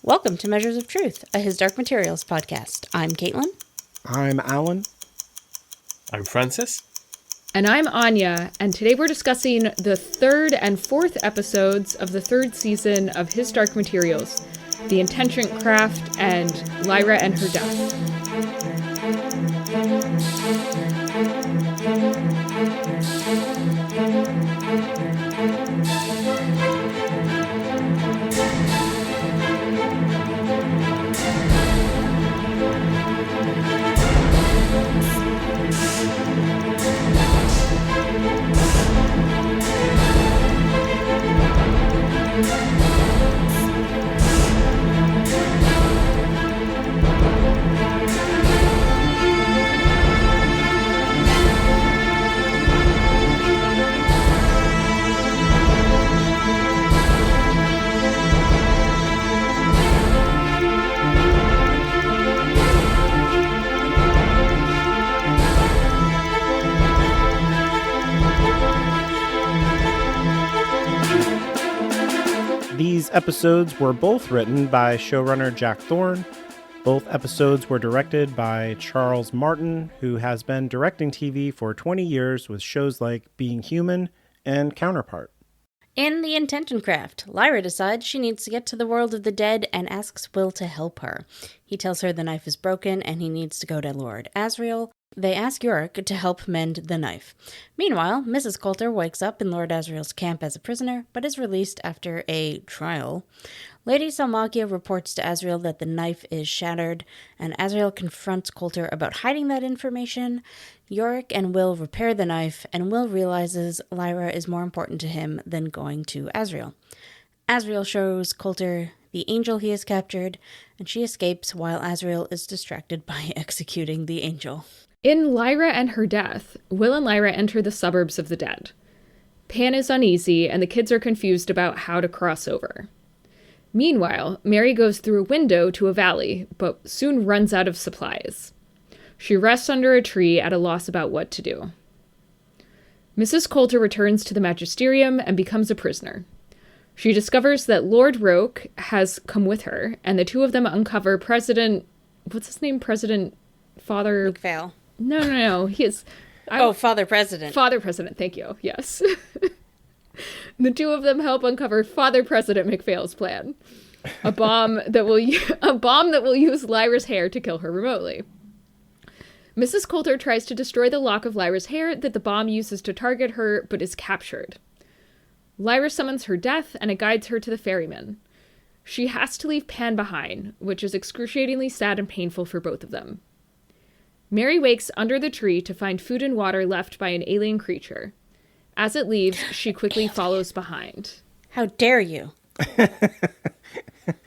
Welcome to Measures of Truth, a His Dark Materials podcast. I'm Caitlin. I'm Alan. I'm Francis. And I'm Anya, and today we're discussing the third and fourth episodes of the third season of His Dark Materials, The Intention Craft, and Lyra and Her Death. These episodes were both written by showrunner Jack Thorne. Both episodes were directed by Charles Martin, who has been directing TV for 20 years with shows like Being Human and Counterpart. In The Intention Craft, Lyra decides she needs to get to the world of the dead and asks Will to help her. He tells her the knife is broken and he needs to go to Lord Asriel. They ask Iorek to help mend the knife. Meanwhile, Mrs. Coulter wakes up in Lord Asriel's camp as a prisoner, but is released after a trial. Lady Salmakia reports to Asriel that the knife is shattered, and Asriel confronts Coulter about hiding that information. Iorek and Will repair the knife, and Will realizes Lyra is more important to him than going to Asriel. Asriel shows Coulter the angel he has captured, and she escapes while Asriel is distracted by executing the angel. In Lyra and Her Death, Will and Lyra enter the suburbs of the dead. Pan is uneasy, and the kids are confused about how to cross over. Meanwhile, Mary goes through a window to a valley, but soon runs out of supplies. She rests under a tree at a loss about what to do. Mrs. Coulter returns to the magisterium and becomes a prisoner. She discovers that Lord Roke has come with her, and the two of them uncover President... What's his name? President... Father... MacPhail. No. He is... Father President. Father President, thank you. Yes. The two of them help uncover Father President MacPhail's plan. A bomb that will use Lyra's hair to kill her remotely. Mrs. Coulter tries to destroy the lock of Lyra's hair that the bomb uses to target her, but is captured. Lyra summons her death, and it guides her to the ferryman. She has to leave Pan behind, which is excruciatingly sad and painful for both of them. Mary wakes under the tree to find food and water left by an alien creature. As it leaves, she quickly follows behind. How dare you?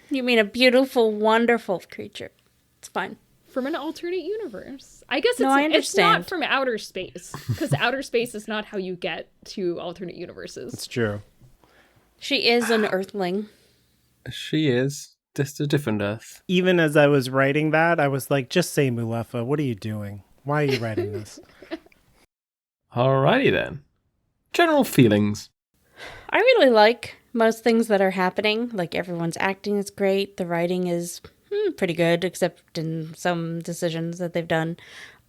You mean a beautiful, wonderful creature. It's fine. From an alternate universe. I guess I understand. It's not from outer space, because outer space is not how you get to alternate universes. It's true. She is an Earthling. She is. Just a different Earth. Even as I was writing that, I was like, just say Mulefa. What are you doing? Why are you writing this? Alrighty then. General feelings. I really like most things that are happening. Like, everyone's acting is great. The writing is pretty good, except in some decisions that they've done.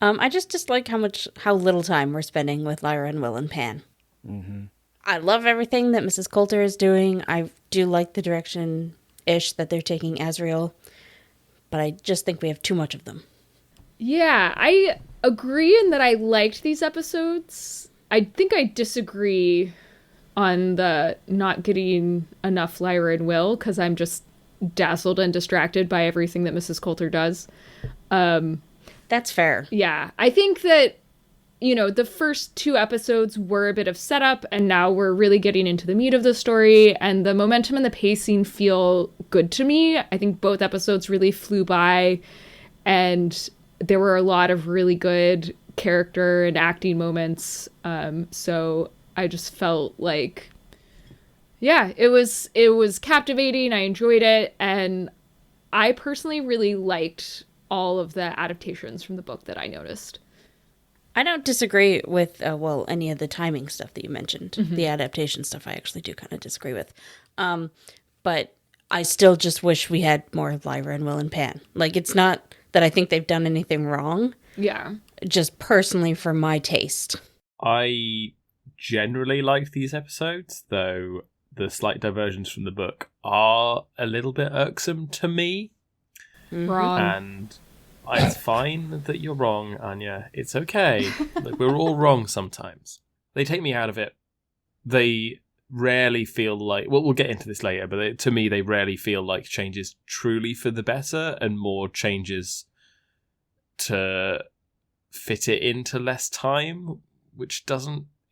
I just dislike how little time we're spending with Lyra and Will and Pan. Mm-hmm. I love everything that Mrs. Coulter is doing. I do like the direction-ish that they're taking Asriel, but I just think we have too much of them. Yeah, I agree in that I liked these episodes. I think I disagree on the not getting enough Lyra and Will, because I'm just dazzled and distracted by everything that Mrs. Coulter does. That's fair. Yeah, I think that, the first two episodes were a bit of setup, and now we're really getting into the meat of the story, and the momentum and the pacing feel good to me. I think both episodes really flew by, and there were a lot of really good character and acting moments. So I just felt like, yeah, it was captivating. I enjoyed it, and I personally really liked all of the adaptations from the book that I noticed. I don't disagree with, any of the timing stuff that you mentioned. Mm-hmm. The adaptation stuff I actually do kind of disagree with. But I still just wish we had more of Lyra and Will and Pan. Like, it's not that I think they've done anything wrong. Yeah. Just personally for my taste. I generally liked these episodes, though the slight diversions from the book are a little bit irksome to me. Wrong. And it's fine that you're wrong, Anya. It's okay. Like, we're all wrong sometimes. They take me out of it. They rarely feel like... Well, we'll get into this later, but to me, they rarely feel like changes truly for the better and more changes to fit it into less time, which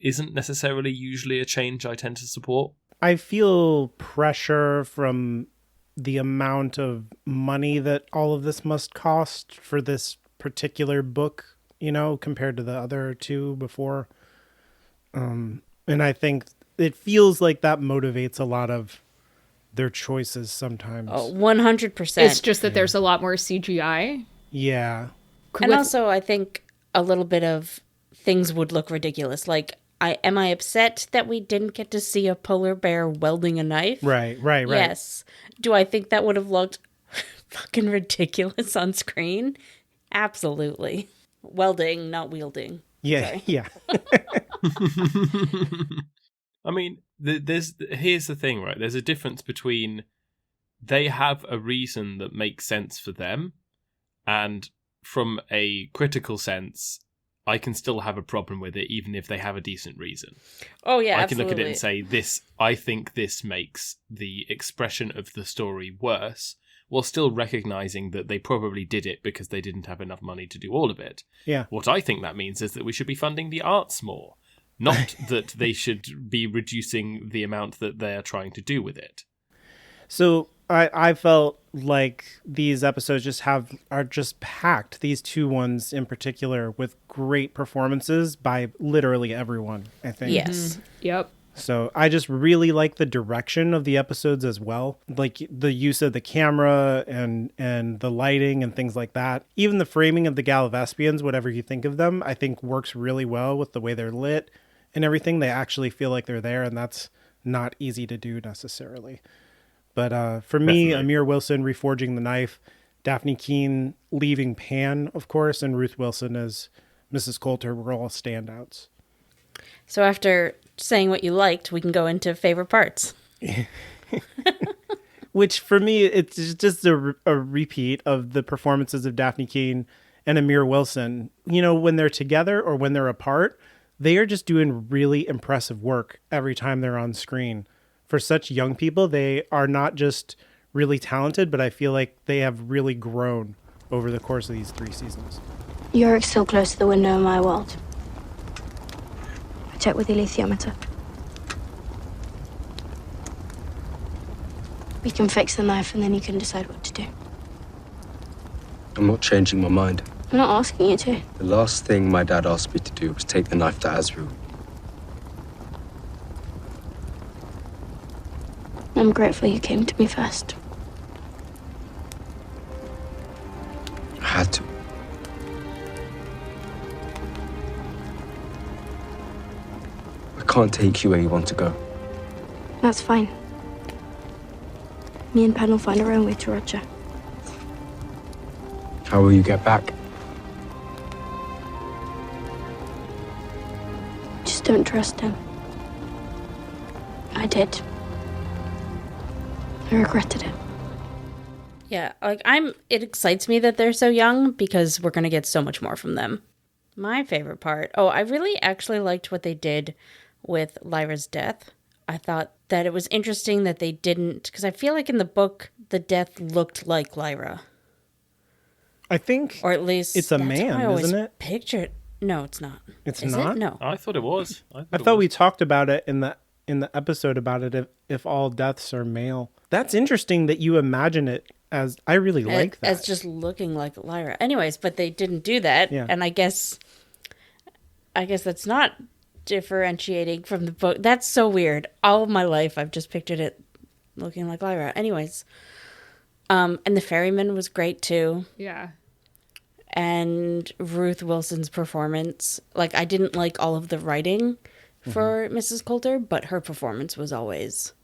isn't necessarily usually a change I tend to support. I feel pressure from the amount of money that all of this must cost for this particular book, compared to the other two before. And I think it feels like that motivates a lot of their choices sometimes. Oh, 100%. It's just that there's a lot more CGI. Yeah. And also, I think a little bit of things would look ridiculous. Like, am I upset that we didn't get to see a polar bear welding a knife? Right. Yes. Do I think that would have looked fucking ridiculous on screen? Absolutely. Welding, not wielding. Yeah, Sorry. yeah. I mean, here's the thing, right? There's a difference between they have a reason that makes sense for them, and from a critical sense, I can still have a problem with it, even if they have a decent reason. Oh, yeah, I can look at it absolutely. and say, I think this makes the expression of the story worse, while still recognizing that they probably did it because they didn't have enough money to do all of it. Yeah. What I think that means is that we should be funding the arts more, not that they should be reducing the amount that they are trying to do with it. So I felt like these episodes are just packed, these two ones in particular, with great performances by literally everyone, I think. Yes. Yep. So I just really like the direction of the episodes as well. Like the use of the camera and the lighting and things like that. Even the framing of the Gallivespians, whatever you think of them, I think works really well with the way they're lit and everything. They actually feel like they're there, and that's not easy to do necessarily. But for me, Definitely. Amir Wilson reforging the knife, Daphne Keane leaving Pan, of course, and Ruth Wilson as Mrs. Coulter were all standouts. So after saying what you liked, we can go into favorite parts. Which for me, it's just a repeat of the performances of Daphne Keane and Amir Wilson. When they're together or when they're apart, they are just doing really impressive work every time they're on screen. For such young people, they are not just really talented, but I feel like they have really grown over the course of these 3 seasons. Iorek's still close to the window in my world. I checked with the alethiometer. We can fix the knife and then you can decide what to do. I'm not changing my mind. I'm not asking you to. The last thing my dad asked me to do was take the knife to Asriel. I'm grateful you came to me first. I had to. I can't take you where you want to go. That's fine. Me and Pan will find our own way to Roger. How will you get back? Just don't trust him. I did. I regretted it. Yeah, it excites me that they're so young because we're going to get so much more from them. My favorite part. Oh, I really actually liked what they did with Lyra's death. I thought that it was interesting that they didn't, because I feel like in the book, the death looked like Lyra. I think Or at least it's a that's man, how I always isn't it? Pictured. No, it's not. It's Is not? It? No. I thought it was. I thought we talked about it in the episode about it if all deaths are male. That's interesting that you imagine it as, I really like that. As just looking like Lyra. Anyways, but they didn't do that. Yeah. And I guess that's not differentiating from the book. That's so weird. All of my life, I've just pictured it looking like Lyra. Anyways. And the ferryman was great too. Yeah. And Ruth Wilson's performance. Like, I didn't like all of the writing for Mrs. Coulter, but her performance was always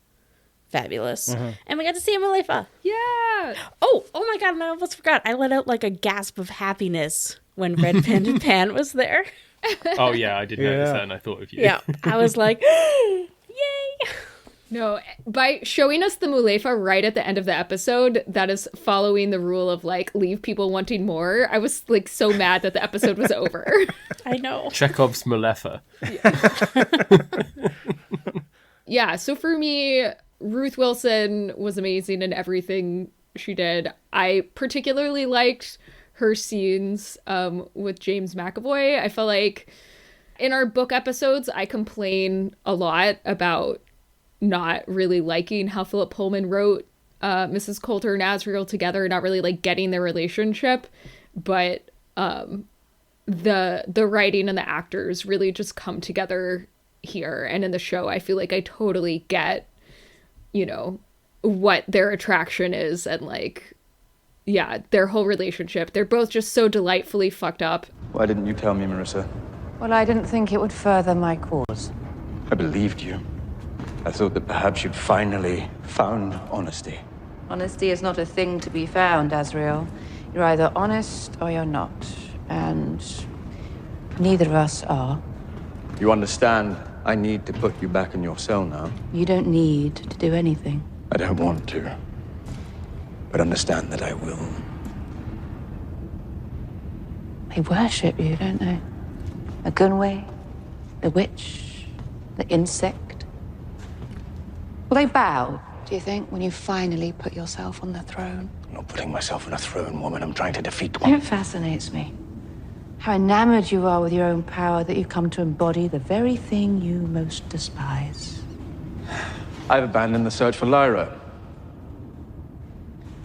fabulous. And we got to see Mulefa. Yeah. Oh my God, and I almost forgot. I let out like a gasp of happiness when Red Panda Pan was there. Oh, yeah, I did notice that, and I thought of you. Yeah, I was like, yay! No, by showing us the Mulefa right at the end of the episode, that is following the rule of, like, leave people wanting more. I was, like, so mad that the episode was over. I know. Chekhov's Mulefa. Yeah, so for me, Ruth Wilson was amazing in everything she did. I particularly liked her scenes with James McAvoy. I feel like in our book episodes, I complain a lot about not really liking how Philip Pullman wrote Mrs. Coulter and Asriel together, not really like getting their relationship, but the writing and the actors really just come together here. And in the show, I feel like I totally get, you know, what their attraction is and like, yeah, their whole relationship. They're both just so delightfully fucked up. Why didn't you tell me, Marissa? Well, I didn't think it would further my cause. I believed you. I thought that perhaps you'd finally found honesty. Honesty is not a thing to be found, Asriel. You're either honest or you're not. And neither of us are. You understand, I need to put you back in your cell now. You don't need to do anything. I don't want to. But understand that I will. They worship you, don't they? The Gunway, the witch, the insect. Will they bow, do you think, when you finally put yourself on the throne? I'm not putting myself on a throne, woman. I'm trying to defeat one. It fascinates me. How enamored you are with your own power that you come to embody the very thing you most despise. I've abandoned the search for Lyra.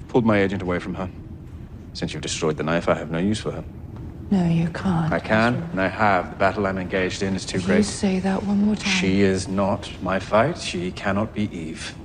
Pulled my agent away from her. Since you've destroyed the knife, I have no use for her. No, you can't. I can, and I have. The battle I'm engaged in is too You great. say that one more time. She is not my fight. She cannot be Eve.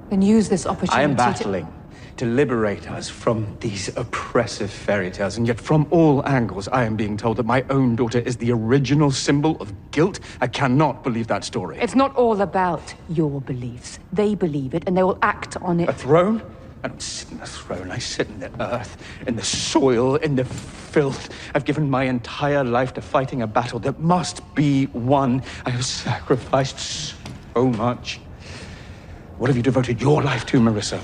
Then use this opportunity I am battling to liberate us from these oppressive fairy tales, and yet from all angles I am being told that my own daughter is the original symbol of guilt. I cannot believe that story. It's not all about your beliefs. They believe it, and they will act on it. A throne? I don't sit in a throne. I sit in the earth, in the soil, in the filth. I've given my entire life to fighting a battle that must be won. I have sacrificed so much. What have you devoted your life to, Marissa?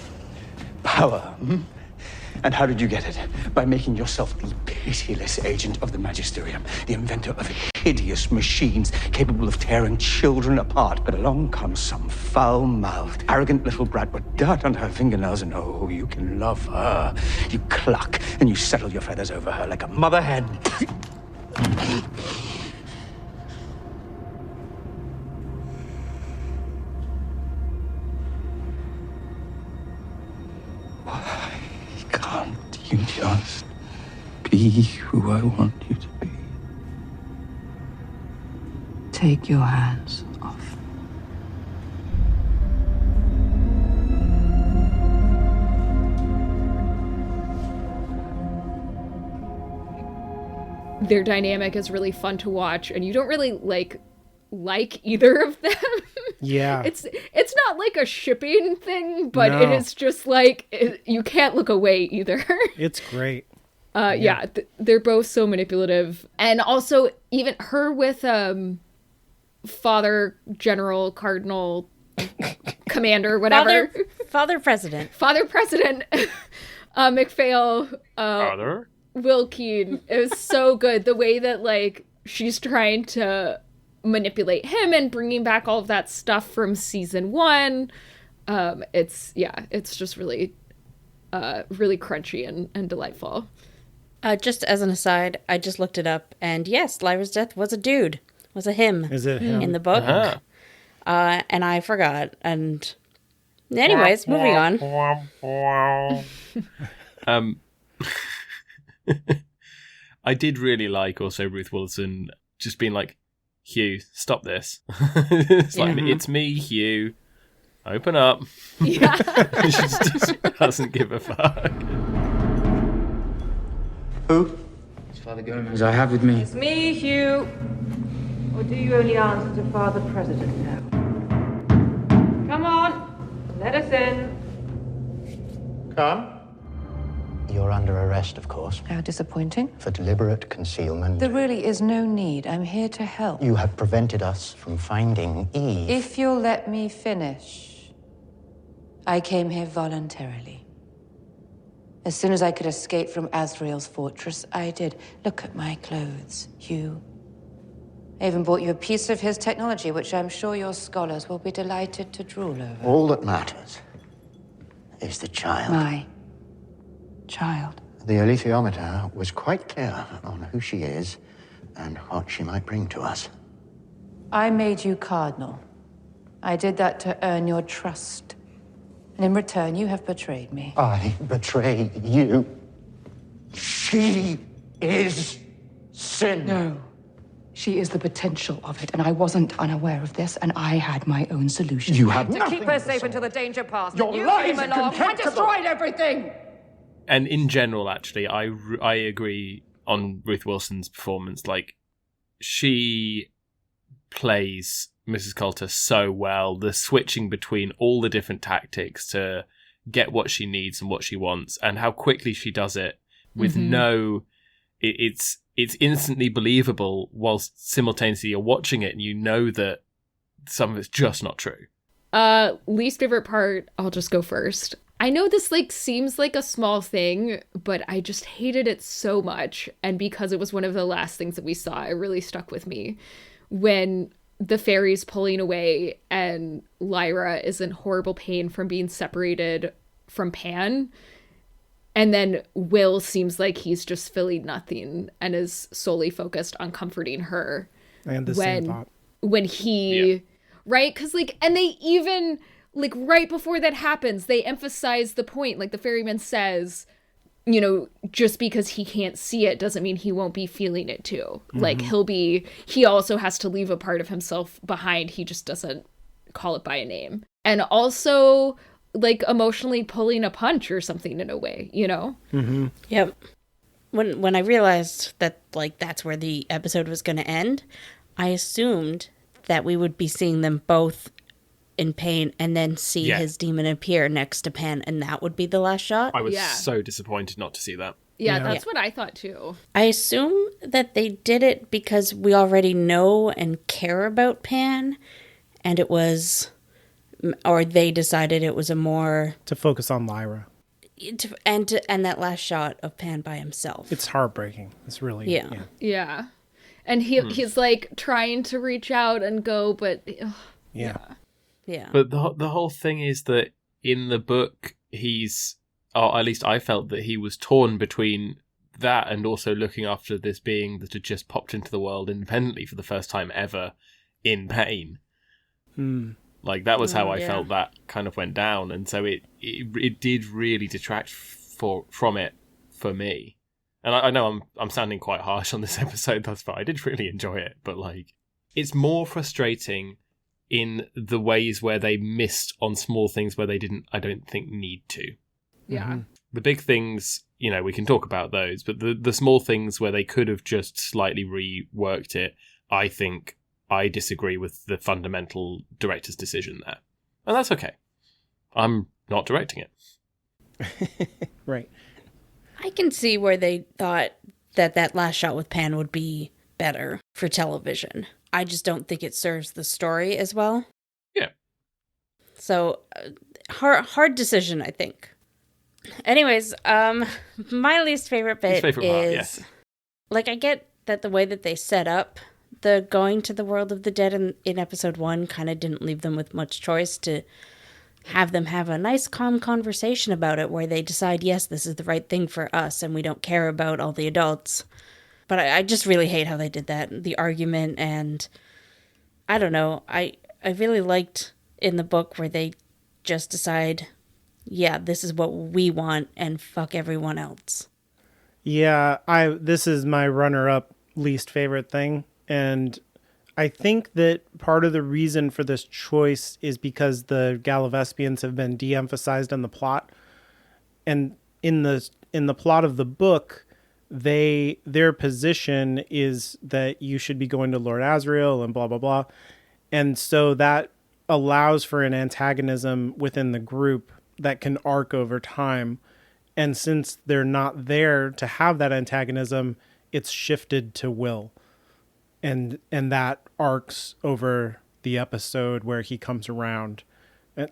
Power, hmm? And how did you get it? By making yourself the pitiless agent of the Magisterium, the inventor of hideous machines capable of tearing children apart. But along comes some foul-mouthed, arrogant little brat with dirt under her fingernails, and oh, you can love her. You cluck, and you settle your feathers over her like a mother hen. You just be who I want you to be. Take your hands off. Their dynamic is really fun to watch, and you don't really like either of them. Yeah. It's not like a shipping thing, but No. it is just like you can't look away either. It's great. They're both so manipulative, and also even her with Father General Cardinal Commander whatever Father President MacPhail Father? Wilkeen is so good. The way that like she's trying to manipulate him and bringing back all of that stuff from season 1. It's just really really crunchy and delightful. Just as an aside, I just looked it up, and yes, Lyra's death was a dude. Was a him. Is it him? In the book. Uh-huh. And I forgot. And anyways, moving on. I did really like also Ruth Wilson just being like, Hugh, stop this. It's like, it's me, Hugh. Open up. Yeah. She just doesn't give a fuck. Who? It's Father Gomez I have with me. It's me, Hugh. Or do you only answer to Father President now? Come on. Let us in. Come. You're under arrest, of course, How disappointing. for deliberate concealment. There really is no need. I'm here to help. You have prevented us from finding Eve. If you'll let me finish. I came here voluntarily. As soon as I could escape from Asriel's fortress, I did. Look at my clothes, Hugh. I even bought you a piece of his technology, which I'm sure your scholars will be delighted to drool over. All that matters is the child. My child. The alethiometer was quite clear on who she is and what she might bring to us. I made you cardinal. I did that to earn your trust. And in return, you have betrayed me. I betray you. She is sin. No. She is the potential of it, and I wasn't unaware of this, and I had my own solution. You had to nothing keep her of the safe sort. until the danger passed. Your and you lies came are along and contemptible. destroyed everything. And in general, actually, I agree on Ruth Wilson's performance. Like, she plays Mrs. Coulter so well. The switching between all the different tactics to get what she needs and what she wants, and how quickly she does it with it's instantly believable, whilst simultaneously you're watching it and you know that some of it's just not true. Least favorite part, I'll just go first. I know this seems like a small thing, but I just hated it so much. And because it was one of the last things that we saw, it really stuck with me. When the fairy's pulling away and Lyra is in horrible pain from being separated from Pan. And then Will seems like he's just feeling nothing and is solely focused on comforting her. And the same thought. When he, right? Because and they even, right before that happens, they emphasize the point, the ferryman says, just because he can't see it doesn't mean he won't be feeling it too. He also has to leave a part of himself behind. He just doesn't call it by a name. And also, emotionally pulling a punch or something in a way, Mm-hmm. Yep. When I realized that that's where the episode was going to end, I assumed that we would be seeing them both in pain and then see his demon appear next to Pan, and that would be the last shot. I was so disappointed not to see that. Yeah, that's what I thought too. I assume that they did it because we already know and care about Pan, and it was, or they decided it was a more to focus on Lyra. And that last shot of Pan by himself. It's heartbreaking. It's really Yeah. And he's trying to reach out and go, but Yeah. But the whole thing is that in the book, he's, or at least I felt that he was torn between that and also looking after this being that had just popped into the world independently for the first time ever in pain. That was how I felt that kind of went down. And so it did really detract from it for me. And I know I'm sounding quite harsh on this episode thus far. I did really enjoy it, but it's more frustrating in the ways where they missed on small things where they didn't, I don't think, need to. Yeah. The big things, we can talk about those, but the small things where they could have just slightly reworked it, I think I disagree with the fundamental director's decision there. And that's okay. I'm not directing it. Right. I can see where they thought that last shot with Pan would be better for television. I just don't think it serves the story as well. Yeah. So, hard decision, I think. Anyways, my least favorite bit is... I get that the way that they set up the going to the world of the dead in episode 1 kind of didn't leave them with much choice to have them have a nice, calm conversation about it where they decide, yes, this is the right thing for us and we don't care about all the adults. But I just really hate how they did that, the argument, and I don't know. I really liked in the book where they just decide, yeah, this is what we want and fuck everyone else. Yeah, this is my runner-up least favorite thing. And I think that part of the reason for this choice is because the Gallivespians have been de-emphasized in the plot. And in the plot of the book, their position is that you should be going to Lord Asriel and blah, blah, blah. And so that allows for an antagonism within the group that can arc over time. And since they're not there to have that antagonism, it's shifted to Will. And that arcs over the episode where he comes around.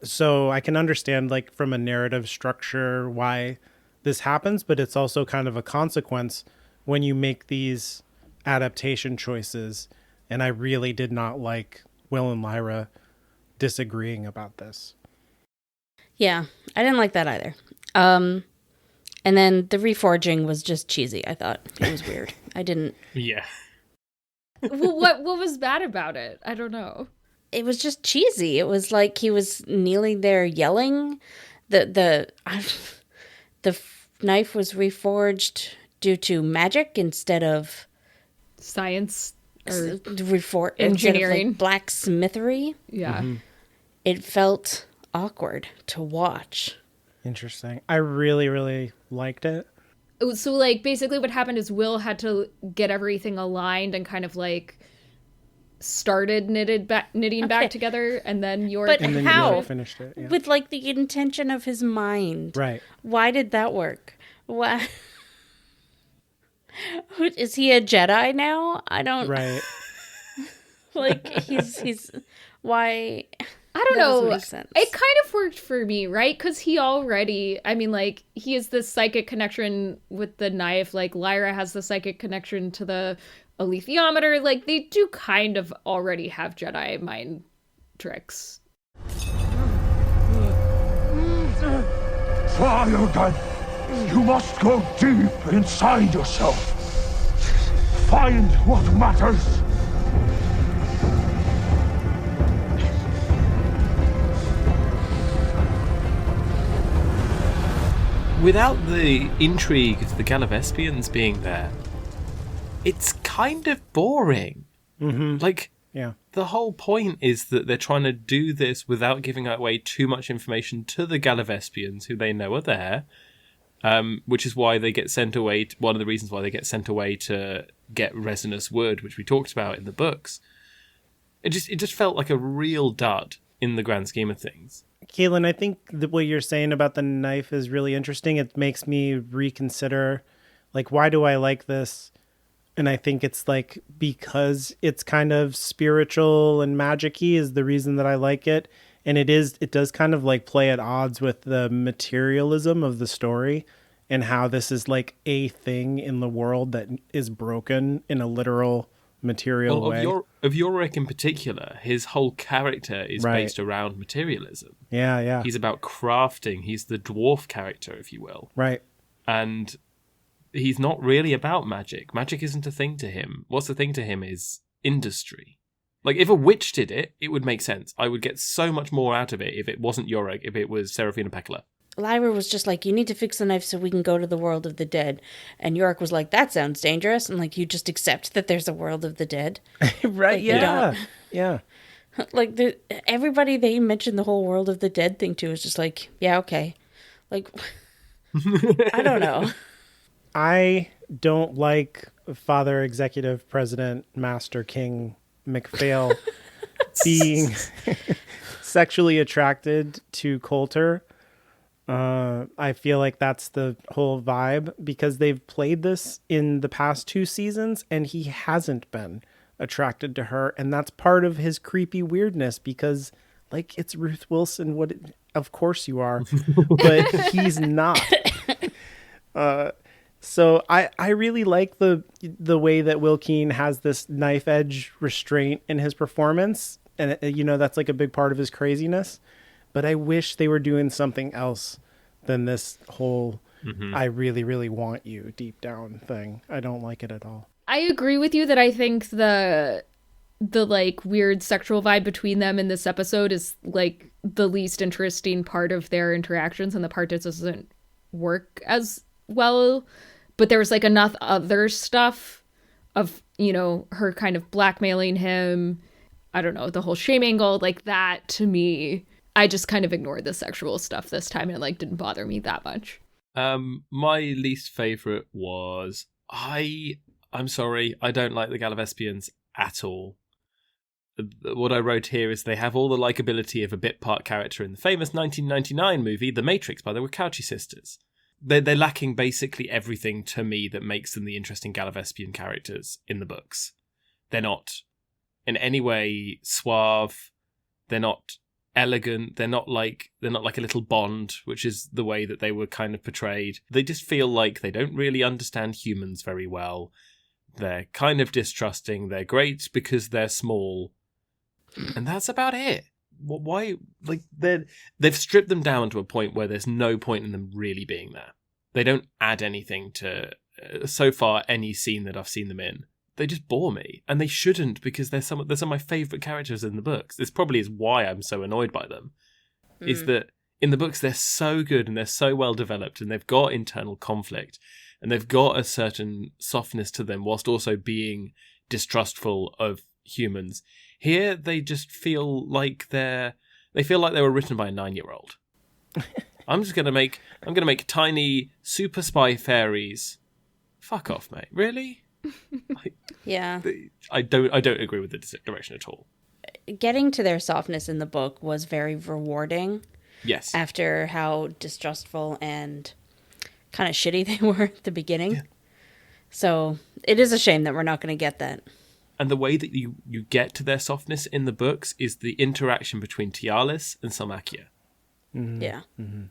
So I can understand, like, from a narrative structure why this happens, but it's also kind of a consequence when you make these adaptation choices. And I really did not like Will and Lyra disagreeing about this. Yeah, I didn't like that either. And then the reforging was just cheesy, I thought. It was weird. I didn't... Yeah. Well, what was bad about it? I don't know. It was just cheesy. It was like he was kneeling there yelling. The knife was reforged due to magic instead of Science or engineering, like blacksmithery. Yeah. Mm-hmm. It felt awkward to watch. Interesting. I really, really liked it. So, like, basically what happened is Will had to get everything aligned and kind of, like, started knitting back together, and then Iorek... But and then how? Iorek finished it. Yeah. With, like, the intention of his mind. Right. Why did that work? Why? Is he a Jedi now? I don't... Right. Like, he's... Why... I don't know. Make sense. It kind of worked for me, right? Because he already, I mean, like, he has this psychic connection with the knife. Like, Lyra has the psychic connection to the alethiometer. Like, they do kind of already have Jedi mind tricks. Try again. You must go deep inside yourself. Find what matters. Without the intrigue of the Gallivespians being there, it's kind of boring. Mm-hmm. Like, yeah. The whole point is that they're trying to do this without giving away too much information to the Gallivespians, who they know are there, which is why they get sent away. One of the reasons why they get sent away to get resinous wood, which we talked about in the books. It just felt like a real dud in the grand scheme of things. Caitlin, I think that what you're saying about the knife is really interesting. It makes me reconsider, like, why do I like this? And I think it's like because it's kind of spiritual and magic-y is the reason that I like it. And it does kind of like play at odds with the materialism of the story and how this is like a thing in the world that is broken in a literal material way. Of Iorek in particular, his whole character is based around materialism. Yeah. He's about crafting. He's the dwarf character, if you will. Right. And he's not really about magic. Magic isn't a thing to him. What's the thing to him is industry. Like, if a witch did it, it would make sense. I would get so much more out of it if it wasn't Iorek, if it was Serafina Pekkala. Lyra was just like, you need to fix the knife so we can go to the world of the dead. And Iorek was like, that sounds dangerous. And like, you just accept that there's a world of the dead. Right, like, yeah. Yeah. Like, everybody they mentioned the whole world of the dead thing to is just like, yeah, okay. Like, I don't know. I don't like Father Executive President Master King MacPhail being sexually attracted to Coulter. I feel like that's the whole vibe because they've played this in the past 2 seasons and he hasn't been attracted to her. And that's part of his creepy weirdness because, like, it's Ruth Wilson. Of course you are, but he's not. So I really like the way that Will Keen has this knife edge restraint in his performance. And, that's like a big part of his craziness. But I wish they were doing something else than this whole I really, really want you deep down thing. I don't like it at all. I agree with you that I think the like weird sexual vibe between them in this episode is like the least interesting part of their interactions and the part that doesn't work as well. But there was like enough other stuff of, her kind of blackmailing him. I don't know, the whole shame angle, like that to me. I just kind of ignored the sexual stuff this time and it like didn't bother me that much. My least favorite was I'm sorry, I don't like the Gallivespians at all. what I wrote here is they have all the likability of a bit part character in the famous 1999 movie The Matrix by the Wachowski sisters. They're lacking basically everything to me that makes them the interesting Gallivespian characters in the books. They're not in any way suave. They're not elegant. They're not like a little Bond, which is the way that they were kind of portrayed. They just feel like they don't really understand humans very well. They're kind of distrusting. They're great because they're small. And that's about it. Why? Like, they've stripped them down to a point where there's no point in them really being there. They don't add anything to, so far, any scene that I've seen them in. They just bore me. And they shouldn't, because they're some of my favourite characters in the books. This probably is why I'm so annoyed by them. Is that in the books they're so good and they're so well developed and they've got internal conflict and they've got a certain softness to them whilst also being distrustful of humans. Here, they just feel like they were written by a 9-year-old. I'm gonna make tiny super spy fairies. Fuck off, mate. Really? Yeah. I don't agree with the direction at all. Getting to their softness in the book was very rewarding. Yes. After how distrustful and kind of shitty they were at the beginning. Yeah. So it is a shame that we're not going to get that. And the way that you get to their softness in the books is the interaction between Tialis and Salmakia. Mm-hmm. Yeah. Mm-hmm.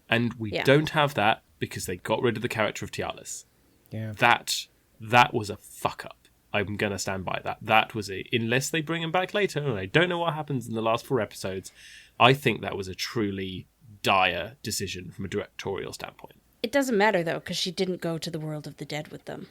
And we don't have that because they got rid of the character of Tialis. Yeah. That was a fuck up. I'm going to stand by that. That was unless they bring him back later, and I don't know what happens in the last 4 episodes, I think that was a truly dire decision from a directorial standpoint. It doesn't matter, though, because she didn't go to the world of the dead with them.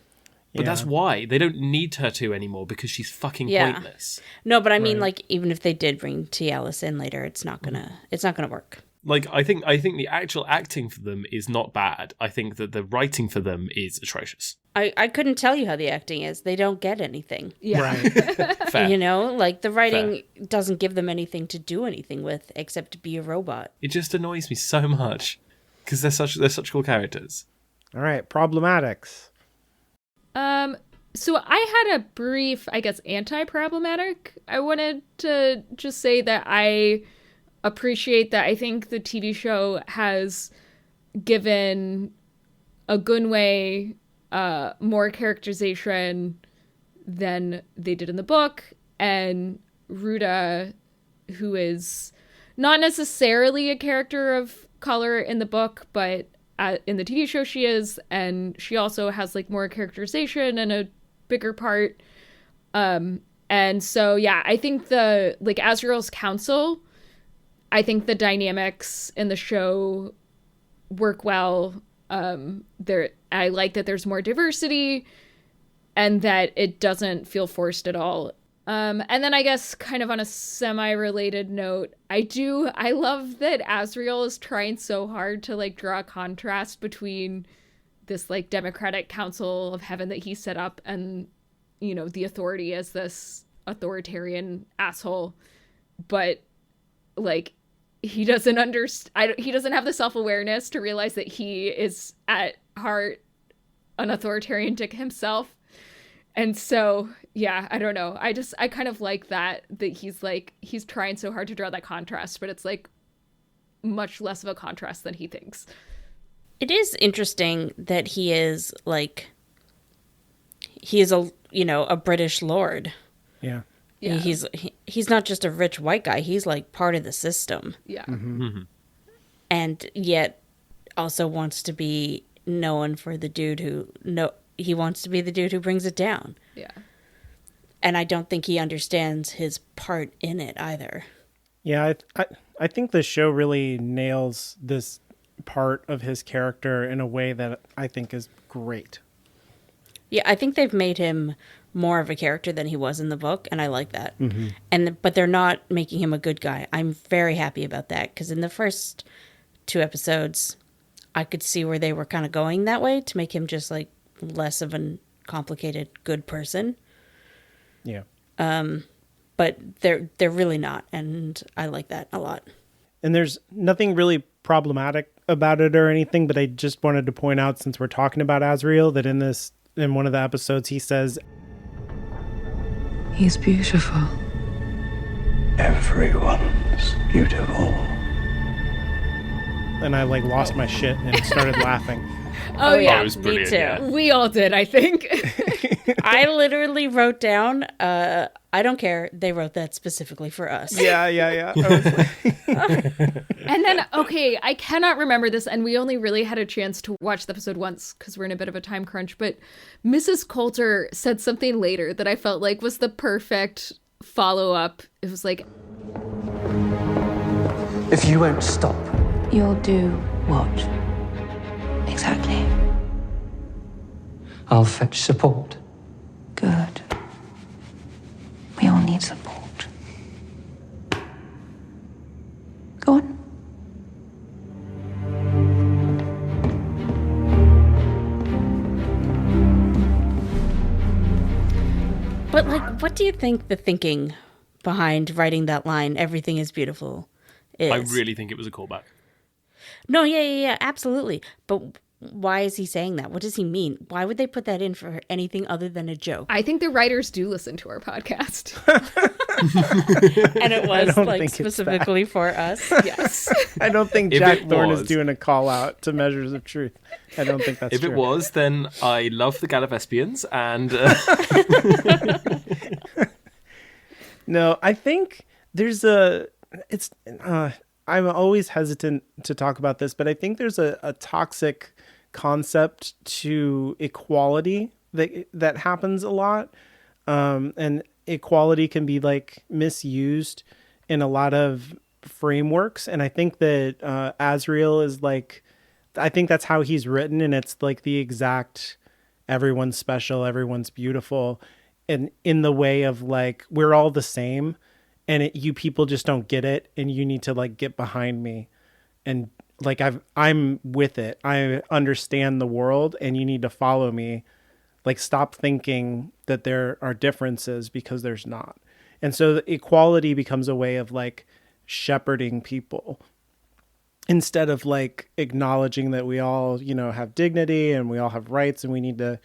But that's why. They don't need her to anymore because she's fucking pointless. No, but I mean, like, even if they did bring Tialis in later, it's not gonna work. Like, I think the actual acting for them is not bad. I think that the writing for them is atrocious. I couldn't tell you how the acting is. They don't get anything. Yeah. Right. Fair. You know, like, the writing doesn't give them anything to do anything with except to be a robot. It just annoys me so much because they're such cool characters. All right, problematics. So I had a brief, I guess, anti-problematic. I wanted to just say that I appreciate that I think the TV show has given a Gunway more characterization than they did in the book, and Ruta, who is not necessarily a character of color in the book, but in the TV show she is, and she also has like more characterization and a bigger part. And so yeah, I think the like Asriel's council, I think the dynamics in the show work well. I like that there's more diversity and that it doesn't feel forced at all. And then I guess kind of on a semi-related note, I love that Asriel is trying so hard to like draw a contrast between this like democratic council of heaven that he set up and, you know, the authority as this authoritarian asshole. But like, he doesn't he doesn't have the self-awareness to realize that he is at heart an authoritarian dick himself. And so, yeah, I don't know. I kind of like that he's trying so hard to draw that contrast, but it's like much less of a contrast than he thinks. It is interesting that he is a British lord. Yeah. Yeah. He's not just a rich white guy. He's like part of the system. Yeah. Mm-hmm. Mm-hmm. And yet also wants to be known for the dude he wants to be the dude who brings it down. Yeah. And I don't think he understands his part in it either. Yeah, I think the show really nails this part of his character in a way that I think is great. Yeah, I think they've made him more of a character than he was in the book, and I like that. Mm-hmm. But they're not making him a good guy. I'm very happy about that, because in the first 2 episodes, I could see where they were kind of going that way to make him just like less of a complicated good person. Yeah. But they're really not, and I like that a lot. And there's nothing really problematic about it or anything, but I just wanted to point out, since we're talking about Asriel, that in one of the episodes he says, He's beautiful. Everyone's beautiful. And I like lost my shit and started laughing. Oh yeah, it was me brilliant. too. Yeah. we all did, I think. I literally wrote down, I don't care. They wrote that specifically for us. Yeah. I was like, And then, okay, I cannot remember this, and we only really had a chance to watch the episode once because we're in a bit of a time crunch, but Mrs. Coulter said something later that I felt like was the perfect follow-up. It was like, If you won't stop, You'll do what? Exactly. I'll fetch support. Good. We all need support. Go on. But, like, what do you think the thinking behind writing that line, everything is beautiful, is? I really think it was a callback. No, yeah, absolutely. But why is he saying that? What does he mean? Why would they put that in for anything other than a joke? I think the writers do listen to our podcast. And it was, don't like, think it's specifically for us. Yes. I don't think If Jack it Thorne is was- doing a call out to Measures of Truth. I don't think that's If true. it was, then I love the Gallivespians, and No, I think there's I'm always hesitant to talk about this, but I think there's a toxic concept to equality that happens a lot. And equality can be like misused in a lot of frameworks. And I think that Asriel is like, I think that's how he's written. And it's like the exact, everyone's special, everyone's beautiful. And in the way of like, we're all the same. And you people just don't get it, and you need to like get behind me, and like I'm with it. I understand the world, and you need to follow me. Like, stop thinking that there are differences because there's not. And so the equality becomes a way of like shepherding people instead of like acknowledging that we all, have dignity and we all have rights and we need to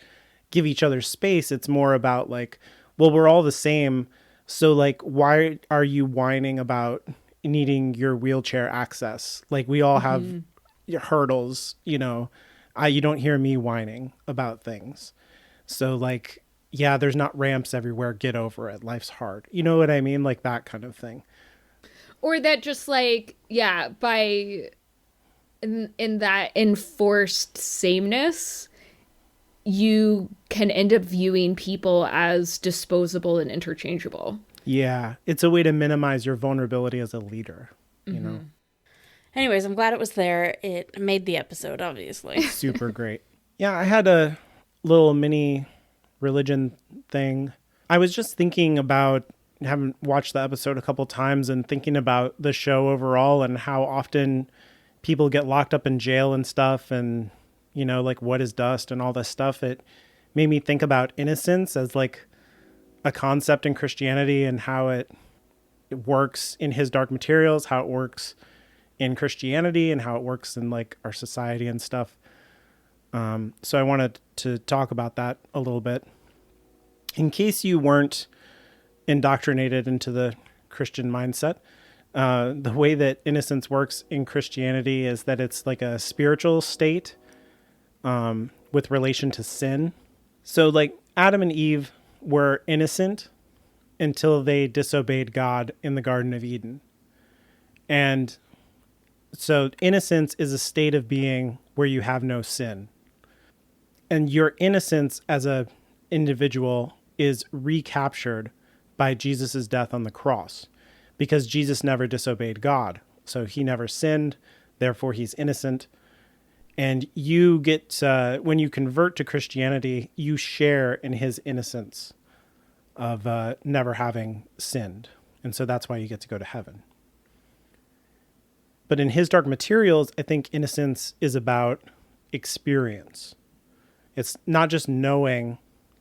give each other space. It's more about like, well, we're all the same. So, like, why are you whining about needing your wheelchair access? Like, we all have hurdles, you don't hear me whining about things. So, like, yeah, there's not ramps everywhere. Get over it. Life's hard. You know what I mean? Like that kind of thing. Or that just like, yeah, by in that enforced sameness, you can end up viewing people as disposable and interchangeable. Yeah. It's a way to minimize your vulnerability as a leader, you know? Anyways, I'm glad it was there. It made the episode, obviously. Super great. Yeah, I had a little mini religion thing. I was just thinking about, having watched the episode a couple times and thinking about the show overall and how often people get locked up in jail and stuff, and like what is dust and all this stuff. It made me think about innocence as like a concept in Christianity and how it works in His Dark Materials, how it works in Christianity, and how it works in like our society and stuff. So I wanted to talk about that a little bit. In case you weren't indoctrinated into the Christian mindset, the way that innocence works in Christianity is that it's like a spiritual state with relation to sin. So like Adam and Eve were innocent until they disobeyed God in the Garden of Eden. And so innocence is a state of being where you have no sin. And your innocence as a individual is recaptured by Jesus's death on the cross, because Jesus never disobeyed God. So he never sinned. Therefore, he's innocent. And you get, when you convert to Christianity, you share in his innocence of never having sinned. And so that's why you get to go to heaven. But in His Dark Materials, I think innocence is about experience. It's not just knowing,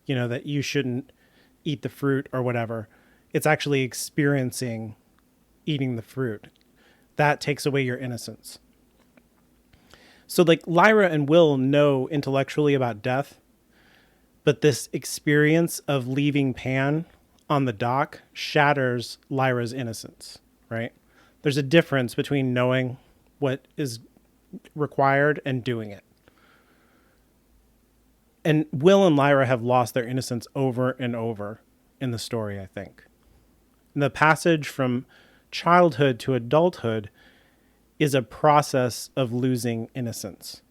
that you shouldn't eat the fruit or whatever. It's actually experiencing eating the fruit. That takes away your innocence. So like Lyra and Will know intellectually about death, but this experience of leaving Pan on the dock shatters Lyra's innocence, right? There's a difference between knowing what is required and doing it. And Will and Lyra have lost their innocence over and over in the story, I think. The passage from childhood to adulthood is a process of losing innocence.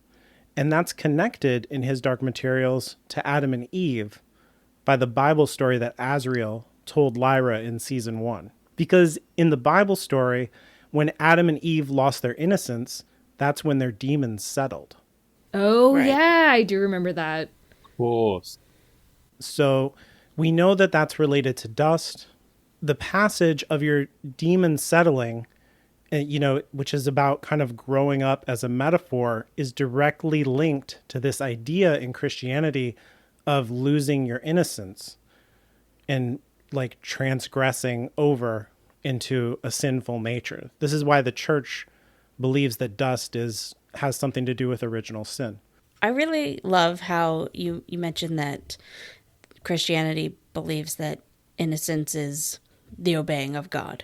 And that's connected in his Dark Materials to Adam and Eve by the Bible story that Asriel told Lyra in season 1. Because in the Bible story, when Adam and Eve lost their innocence, that's when their demons settled. Oh, Right. yeah, I do remember that. Of course. So we know that that's related to dust. The passage of your demon settling, which is about kind of growing up as a metaphor, is directly linked to this idea in Christianity of losing your innocence and like transgressing over into a sinful nature. This is why the church believes that dust has something to do with original sin. I really love how you mentioned that Christianity believes that innocence is the obeying of God.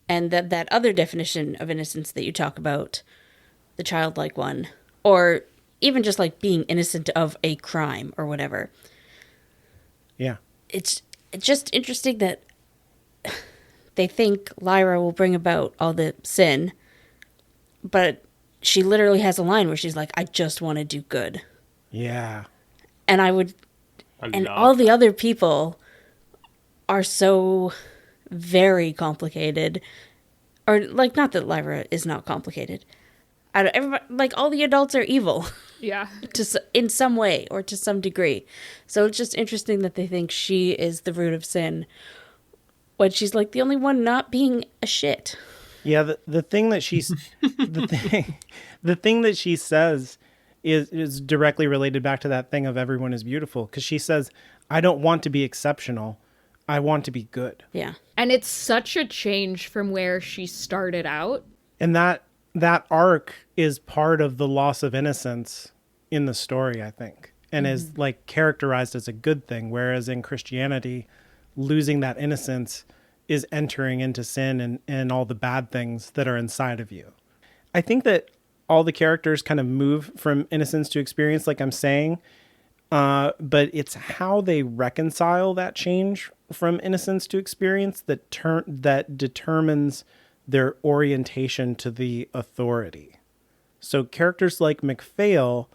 And that other definition of innocence that you talk about, the childlike one, or even just like being innocent of a crime or whatever. Yeah. It's just interesting that they think Lyra will bring about all the sin, but she literally has a line where she's like, I just want to do good. Yeah. And all the other people are so very complicated. Or, like, not that Lyra is not complicated. Everybody, like, all the adults are evil. Yeah. In some way or to some degree. So it's just interesting that they think she is the root of sin when she's, like, the only one not being a shit. Yeah, the thing that she's the thing that she says is directly related back to that thing of everyone is beautiful, because she says, I don't want to be exceptional. I want to be good. Yeah. And it's such a change from where she started out. And that arc is part of the loss of innocence in the story, I think, and is like characterized as a good thing, whereas in Christianity, losing that innocence is entering into sin and all the bad things that are inside of you. I think that all the characters kind of move from innocence to experience, like I'm saying, but it's how they reconcile that change from innocence to experience that determines their orientation to the authority. So characters like MacPhail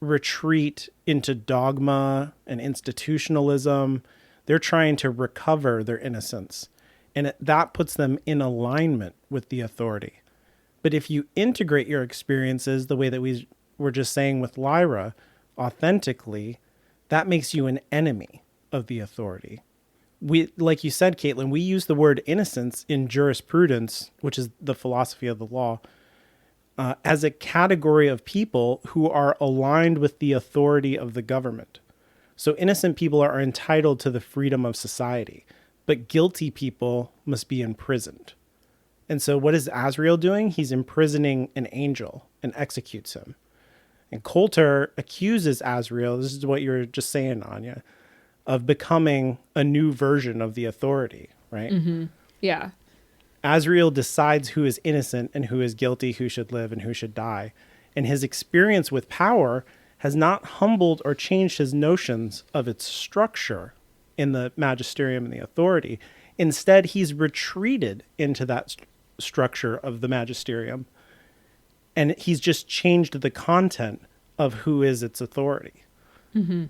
retreat into dogma and institutionalism. They're trying to recover their innocence, and that puts them in alignment with the authority. But if you integrate your experiences the way that we were just saying with Lyra, authentically, that makes you an enemy of the authority. We, like you said, Caitlin, we use the word innocence in jurisprudence, which is the philosophy of the law, as a category of people who are aligned with the authority of the government. So innocent people are entitled to the freedom of society, but guilty people must be imprisoned. And so what is Asriel doing? He's imprisoning an angel and executes him. And Coulter accuses Asriel, this is what you were just saying, Anya, of becoming a new version of the authority, right? Mm-hmm. Yeah. Asriel decides who is innocent and who is guilty, who should live and who should die. And his experience with power has not humbled or changed his notions of its structure in the magisterium and the authority. Instead, he's retreated into that structure of the magisterium, and he's just changed the content of who is its authority. Mm-hmm.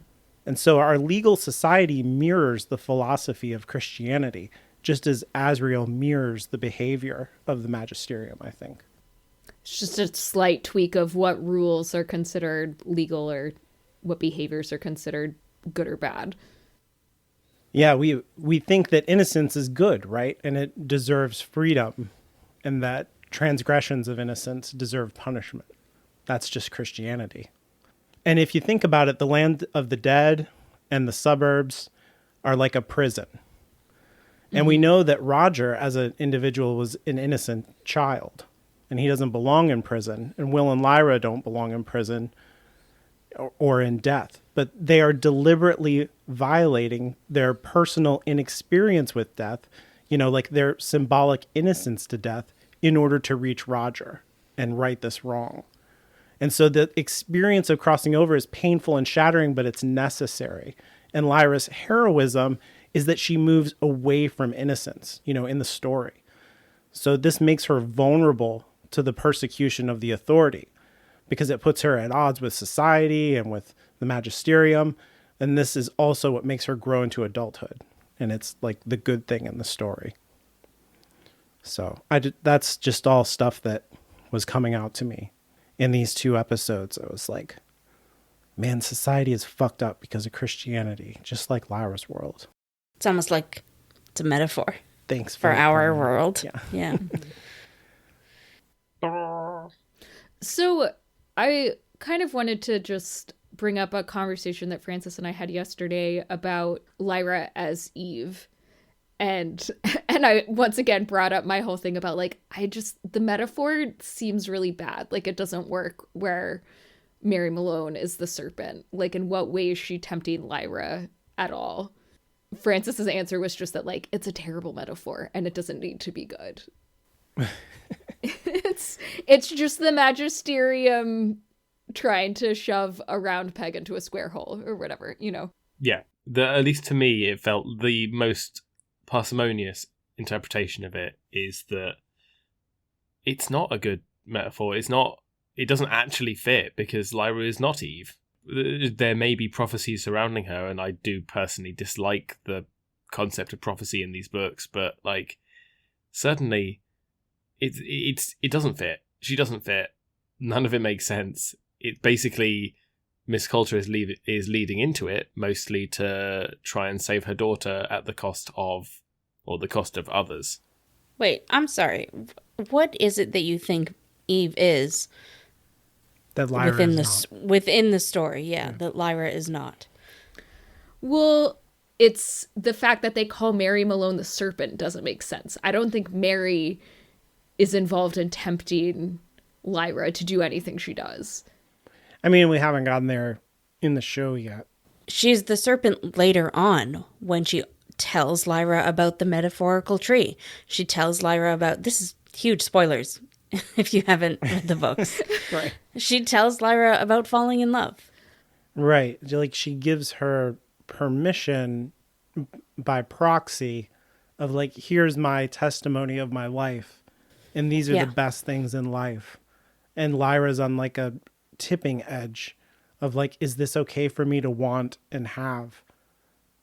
And so our legal society mirrors the philosophy of Christianity, just as Asriel mirrors the behavior of the magisterium, I think. It's just a slight tweak of what rules are considered legal or what behaviors are considered good or bad. Yeah, we think that innocence is good, right? And it deserves freedom, and that transgressions of innocence deserve punishment. That's just Christianity. And if you think about it, the land of the dead and the suburbs are like a prison. And we know that Roger, as an individual, was an innocent child, and he doesn't belong in prison. And Will and Lyra don't belong in prison or in death. but they are deliberately violating their personal inexperience with death, like their symbolic innocence to death, in order to reach Roger and right this wrong. And so the experience of crossing over is painful and shattering, but it's necessary. And Lyra's heroism is that she moves away from innocence, in the story. So this makes her vulnerable to the persecution of the authority, because it puts her at odds with society and with the magisterium. And this is also what makes her grow into adulthood. And it's like the good thing in the story. So that's just all stuff that was coming out to me in these 2 episodes. I was like, man, society is fucked up because of Christianity, just like Lyra's world. It's almost like it's a metaphor. Thanks for our world. Yeah. So I kind of wanted to just bring up a conversation that Francis and I had yesterday about Lyra as Eve. And I once again brought up my whole thing about the metaphor seems really bad. Like, it doesn't work where Mary Malone is the serpent. Like, in what way is she tempting Lyra at all? Francis's answer was just that, it's a terrible metaphor and it doesn't need to be good. It's just the magisterium trying to shove a round peg into a square hole or whatever, Yeah, at least to me, it felt the most parsimonious interpretation of it is that it's not a good metaphor. It doesn't actually fit because Lyra is not Eve. There may be prophecies surrounding her, and I do personally dislike the concept of prophecy in these books, but certainly it doesn't fit. She doesn't fit. None of it makes sense. It basically, Miss Coulter is leading into it mostly to try and save her daughter at the cost of others. Wait, I'm sorry. What is it that you think Eve is? That Lyra within the story, that Lyra is not. Well, it's the fact that they call Mary Malone the serpent doesn't make sense. I don't think Mary is involved in tempting Lyra to do anything she does. I mean, we haven't gotten there in the show yet. She's the serpent later on when she tells Lyra about the metaphorical tree. She tells Lyra about, this is huge spoilers if you haven't read the books. Right. She tells Lyra about falling in love. Right. Like, she gives her permission by proxy of here's my testimony of my life. And these are the best things in life. And Lyra's on a tipping edge of is this okay for me to want and have?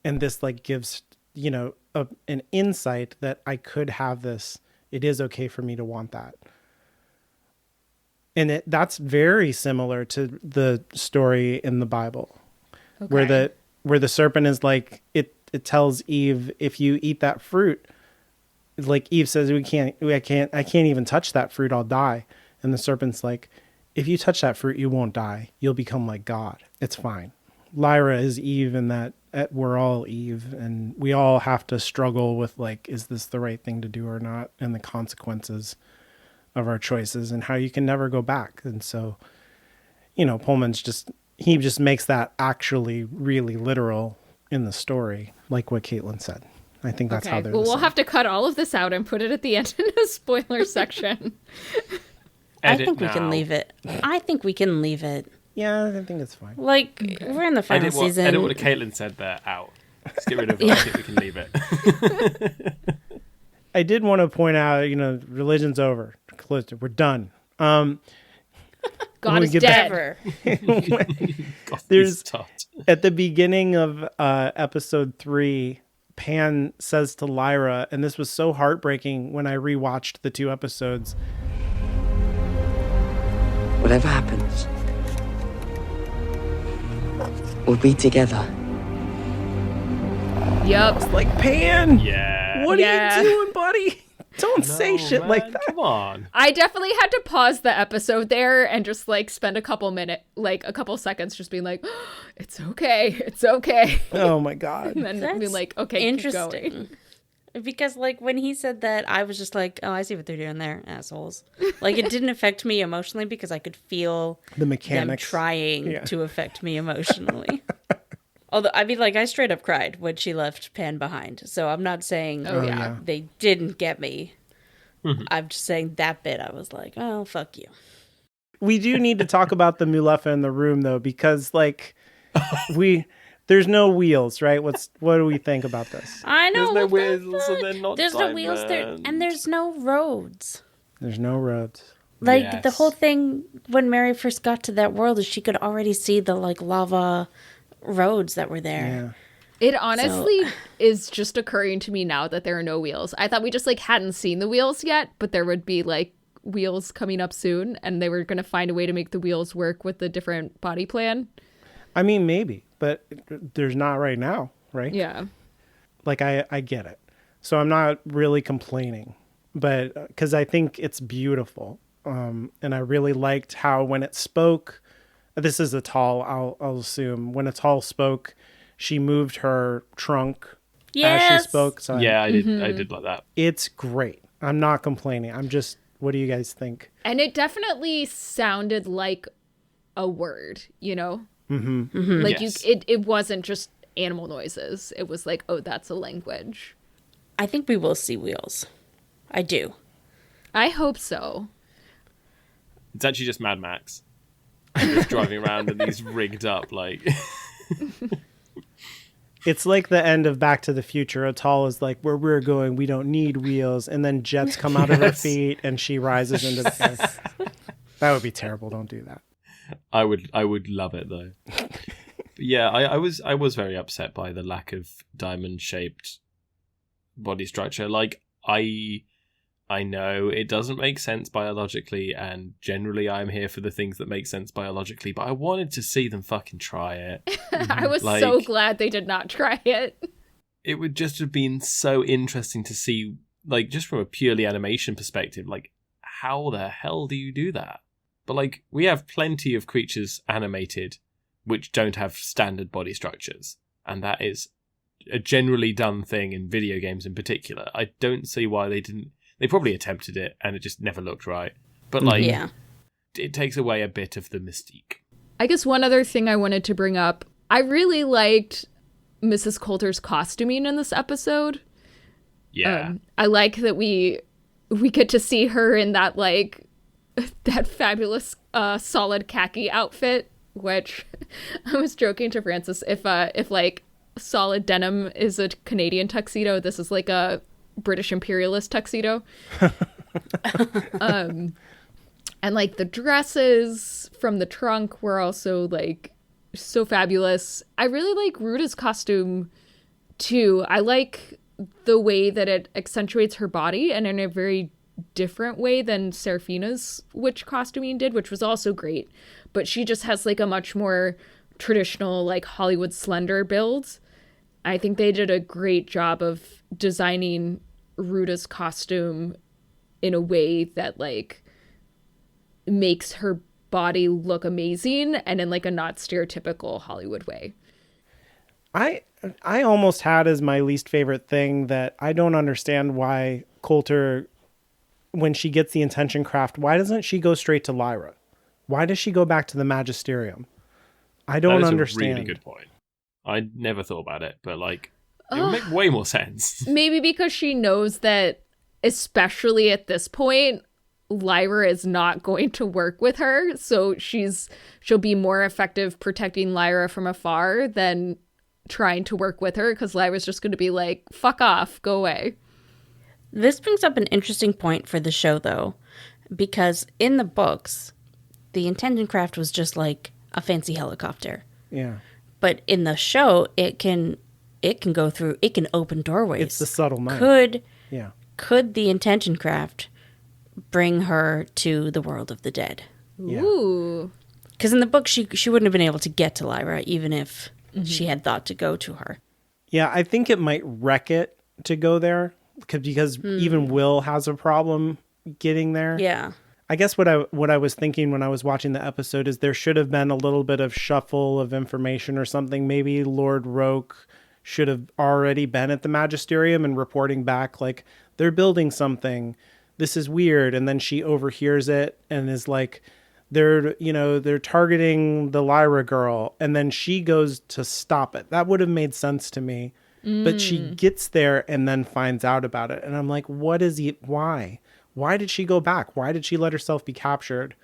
And this gives, an insight that I could have this. It is okay for me to want that. And that's very similar to the story in the Bible, where the serpent is it tells Eve, if you eat that fruit, Eve says, I can't even touch that fruit. I'll die. And the serpent's if you touch that fruit, you won't die. You'll become like God. It's fine. Lyra is Eve in that we're all Eve, and we all have to struggle with is this the right thing to do or not, and the consequences of our choices and how you can never go back. And so, Pullman's just makes that actually really literal in the story, like what Caitlin said. I think that's how they're we'll have to cut all of this out and put it at the end in the spoiler section. I think we can leave it. Yeah, I think it's fine. We're in the final season. Edit what Caitlin said there out. Just get rid of it. I think we can leave it. I did want to point out, religion's over. We're done. God is dead. There's at the beginning of episode 3, Pan says to Lyra, and this was so heartbreaking when I rewatched the 2 episodes. Whatever happens, we'll be together. Yup. It's Pan. Yeah. What are you doing, buddy? Don't say shit like that. Come on. I definitely had to pause the episode there and just spend a couple seconds just being oh, it's okay. It's okay. Oh my God. And then be okay, interesting. Keep going. Because when he said that, I was just oh, I see what they're doing there, assholes. It didn't affect me emotionally because I could feel the mechanics them trying to affect me emotionally. Although, I mean, like, I straight up cried when she left Pan behind. So I'm not saying yeah. they didn't get me. Mhm. I'm just saying that bit, I was like, oh, fuck you. We do need to talk about the Mulefa in the room, though, because, like, there's no wheels, right? What do we think about this? I know. There's no what the wheels and fuck? they're not There's no wheels there, diamond. and there's no roads. There's no roads. Like, the Yes. whole thing when Mary first got to that world is she could already see the, like, lava roads that were there. Yeah. It honestly is just occurring to me now that there are no wheels. I thought we just like hadn't seen the wheels yet, but there would be like wheels coming up soon, and they were going to find a way to make the wheels work with the different body plan. I mean, maybe, but there's not right now, right? Yeah. Like, I get it. So I'm not really complaining, but because I think it's beautiful. And I really liked how when it spoke, this is Atal, I'll assume, when Atal spoke, she moved her trunk as she spoke. So Yeah, I did like that. it's great. I'm not complaining. I'm just, what do you guys think? And it definitely sounded like a word, you know? Mm-hmm. Like Yes. it wasn't just animal noises. It was like, oh, that's a language. I think we will see wheels. I do. I hope so. It's actually just Mad Max. Just driving around and he's rigged up like... It's like the end of Back to the Future. Atal is like, where we're going, we don't need wheels. And then jets come out of her feet and she rises into the air. That would be terrible. Don't do that. I would love it though. But yeah, I was very upset by the lack of diamond shaped body structure. Like I know it doesn't make sense biologically, and generally I'm here for the things that make sense biologically, but I wanted to see them fucking try it. I was Like- so glad they did not try it. It would just have been so interesting to see, like, just from a purely animation perspective, like, how the hell do you do that? But, like, we have plenty of creatures animated which don't have standard body structures, and that is a generally done thing in video games in particular. I don't see why they didn't. They probably attempted it, and it just never looked right. But, like, Yeah. it takes away a bit of the mystique. I guess one other thing I wanted to bring up, I really liked Mrs. Coulter's costuming in this episode. Yeah. I like that we get to see her in that like that fabulous solid khaki outfit, which I was joking to Francis, if like solid denim is a Canadian tuxedo, this is like a British imperialist tuxedo. And like the dresses from the trunk were also like so fabulous. I really like Ruta's costume too. I like the way that it accentuates her body, and in a very different way than Seraphina's witch costuming did, which was also great. But she just has like a much more traditional like Hollywood slender build. I think they did a great job of designing Ruta's costume in a way that like makes her body look amazing and in like a not stereotypical Hollywood way. I almost had as my least favorite thing that I don't understand why Coulter, when she gets the intention craft, why doesn't she go straight to Lyra? Why does she go back to the Magisterium? I don't understand. That is a really good point. I never thought about it, but like it would make way more sense. Maybe because she knows that, especially at this point, Lyra is not going to work with her, so she'll be more effective protecting Lyra from afar than trying to work with her, because Lyra's just going to be like, fuck off, go away. This brings up an interesting point for the show, though, because in the books, the Intendant Craft was just like a fancy helicopter. Yeah. But in the show, it can go through, it can open doorways. It's the subtle mind. Could the Intention Craft bring her to the world of the dead? Yeah. Ooh. Because in the book, she wouldn't have been able to get to Lyra, even if she had thought to go to her. Yeah, I think it might wreck it to go there because even Will has a problem getting there. Yeah. I guess what I was thinking when I was watching the episode is there should have been a little bit of shuffle of information or something. Maybe Lord Roke should have already been at the Magisterium and reporting back like, they're building something. This is weird. And then she overhears it and is like, they're targeting the Lyra girl, and then she goes to stop it. That would have made sense to me. But she gets there and then finds out about it. And I'm like, why? Why did she go back? Why did she let herself be captured?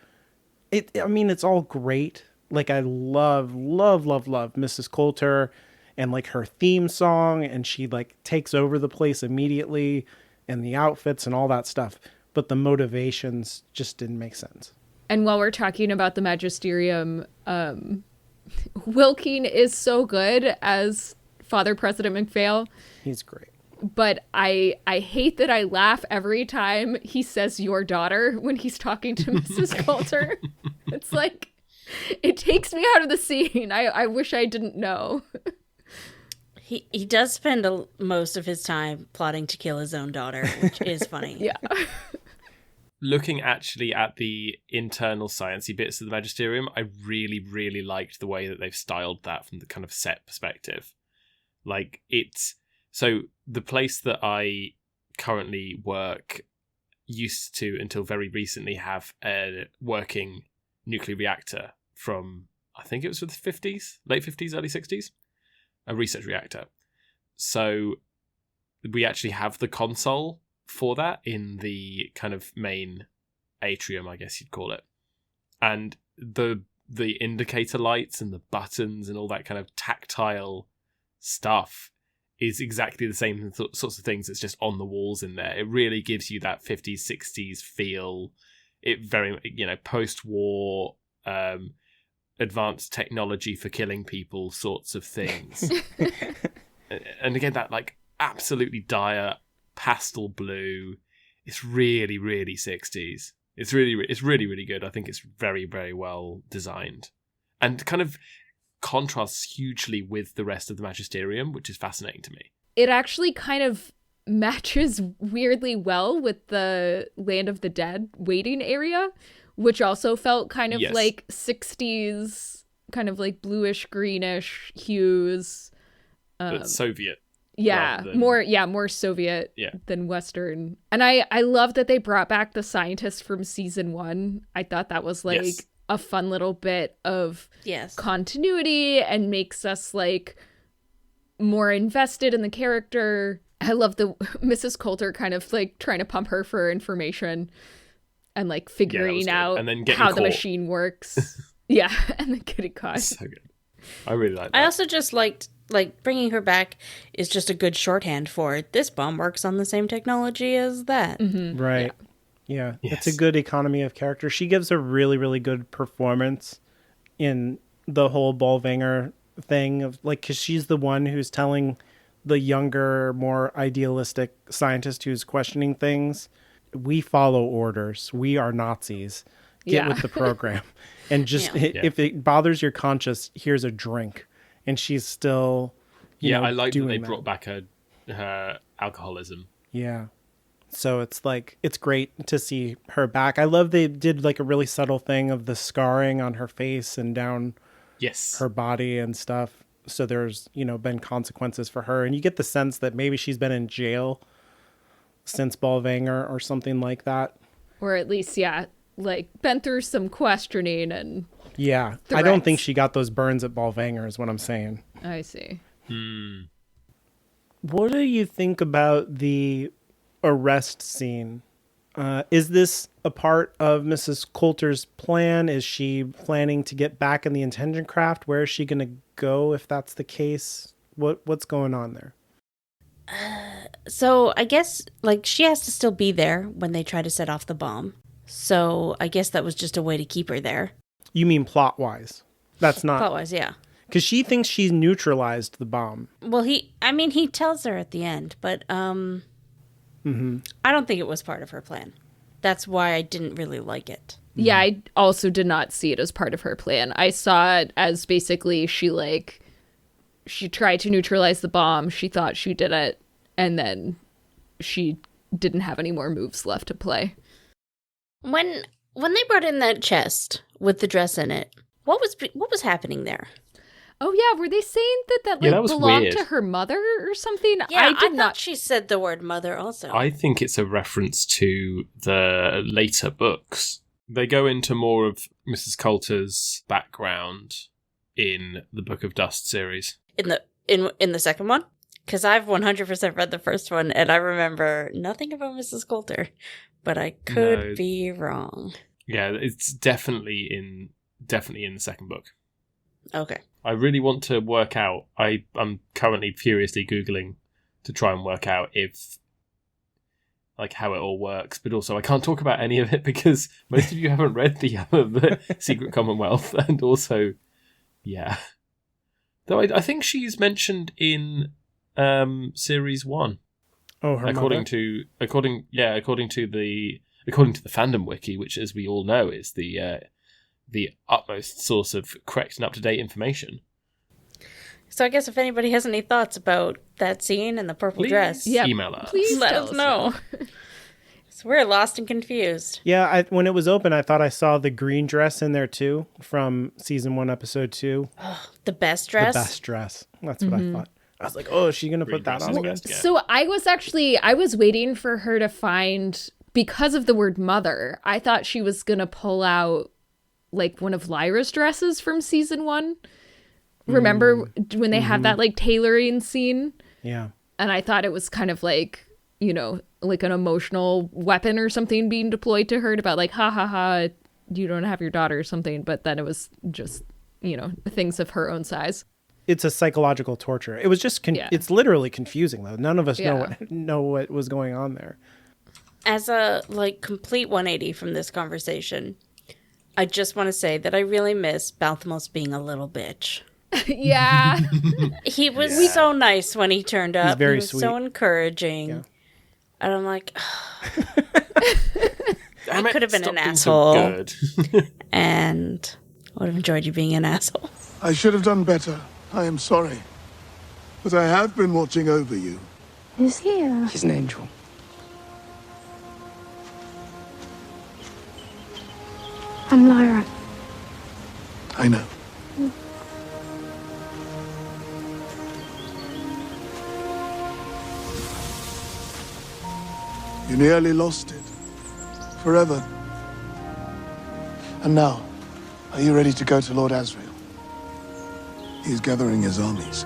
It's all great. Like, I love Mrs. Coulter and like her theme song, and she like takes over the place immediately, and the outfits and all that stuff. But the motivations just didn't make sense. And while we're talking about the Magisterium, Wilking is so good as Father President MacPhail. He's great. But I hate that I laugh every time he says your daughter when he's talking to Mrs. Coulter. It's like, it takes me out of the scene. I wish I didn't know. He does spend most of his time plotting to kill his own daughter, which is funny. Yeah. Looking actually at the internal sciencey bits of the Magisterium, I really, really liked the way that they've styled that from the kind of set perspective. Like, so the place that I currently work used to, until very recently, have a working nuclear reactor from, I think it was the 50s, late 50s, early 60s, a research reactor. So we actually have the console for that in the kind of main atrium, I guess you'd call it. And the indicator lights and the buttons and all that kind of tactile stuff is exactly the same sorts of things that's just on the walls in there. It really gives you that 50s, 60s feel. It very, post-war advanced technology for killing people sorts of things. And again, that like absolutely dire pastel blue. It's really, really 60s. It's really, really good. I think it's very, very well designed. And kind of contrasts hugely with the rest of the Magisterium, which is fascinating to me. It actually kind of matches weirdly well with the Land of the Dead waiting area, which also felt kind of like 60s, kind of like bluish, greenish hues. But Soviet. Yeah, more Soviet than Western. And I love that they brought back the scientist from season 1. I thought that was like a fun little bit of continuity and makes us like more invested in the character. I love the Mrs. Coulter kind of like trying to pump her for information and like figuring out and then how the machine works. Yeah, and then getting caught. So good. I really like that. I also just liked bringing her back is just a good shorthand for this bomb works on the same technology as that. Mm-hmm. Right. Yeah. It's a good economy of character. She gives a really, really good performance in the whole Bolvanger thing of like, because she's the one who's telling the younger, more idealistic scientist who's questioning things, we follow orders. We are Nazis. Get with the program. And just if it bothers your conscience, here's a drink. And she's still, I like that they that. brought back her alcoholism. Yeah. So it's like, it's great to see her back. I love they did like a really subtle thing of the scarring on her face and down her body and stuff. So there's, been consequences for her. And you get the sense that maybe she's been in jail since Bolvanger or something like that. Or at least, like been through some questioning and threats. I don't think she got those burns at Bolvanger is what I'm saying. I see. What do you think about the arrest scene? Is this a part of Mrs. Coulter's plan? Is she planning to get back in the intention craft? Where is she going to go if that's the case? What's going on there? So I guess like she has to still be there when they try to set off the bomb. So I guess that was just a way to keep her there. You mean plot-wise? That's not... Plot-wise, yeah. Because she thinks she's neutralized the bomb. Well, he tells her at the end, but I don't think it was part of her plan. That's why I didn't really like it. Yeah, I also did not see it as part of her plan. I saw it as basically she tried to neutralize the bomb. She thought she did it, and then she didn't have any more moves left to play. When they brought in that chest with the dress in it, what was happening there? Oh yeah, were they saying that belonged weird. to her mother or something? Yeah, I thought she said the word mother also. I think it's a reference to the later books They go into more of Mrs. Coulter's background in the Book of Dust series. In the second one? Because I've 100% read the first one, and I remember nothing about Mrs. Coulter, but I could be wrong. Yeah, it's definitely in the second book. Okay. I really want to work out. I'm currently furiously Googling to try and work out if, like, how it all works, but also I can't talk about any of it because most of you haven't read the Secret Commonwealth, and also, yeah. Though I think she's mentioned in series 1. Oh, her according mother? to the fandom wiki, which, as we all know, is the utmost source of correct and up-to-date information. So I guess if anybody has any thoughts about that scene and the purple dress, email us. Please let us know. So we're lost and confused. Yeah, when it was open, I thought I saw the green dress in there too from season 1, episode 2. Oh, the best dress? The best dress. That's what I thought. I was like, oh, is she going to put that on again? So I was waiting for her to find, because of the word mother, I thought she was going to pull out like one of Lyra's dresses from season 1. Remember when they have that like tailoring scene? Yeah. And I thought it was kind of like, you know, like an emotional weapon or something being deployed to her to about like, ha ha ha, you don't have your daughter or something. But then it was just, you know, things of her own size. It's a psychological torture. It was just, it's literally confusing though. None of us know what was going on there. As a like complete 180 from this conversation, I just want to say that I really miss Balthamos being a little bitch. Yeah. He was so nice when he turned up. He's very he was sweet. so encouraging. Yeah. And I'm like, Damn I it, could have been stop an being asshole. So good. And I would have enjoyed you being an asshole. I should have done better. I am sorry. But I have been watching over you. Who's here? He's an angel. I'm Lyra. I know. You nearly lost it. Forever. And now, are you ready to go to Lord Asriel? He's gathering his armies.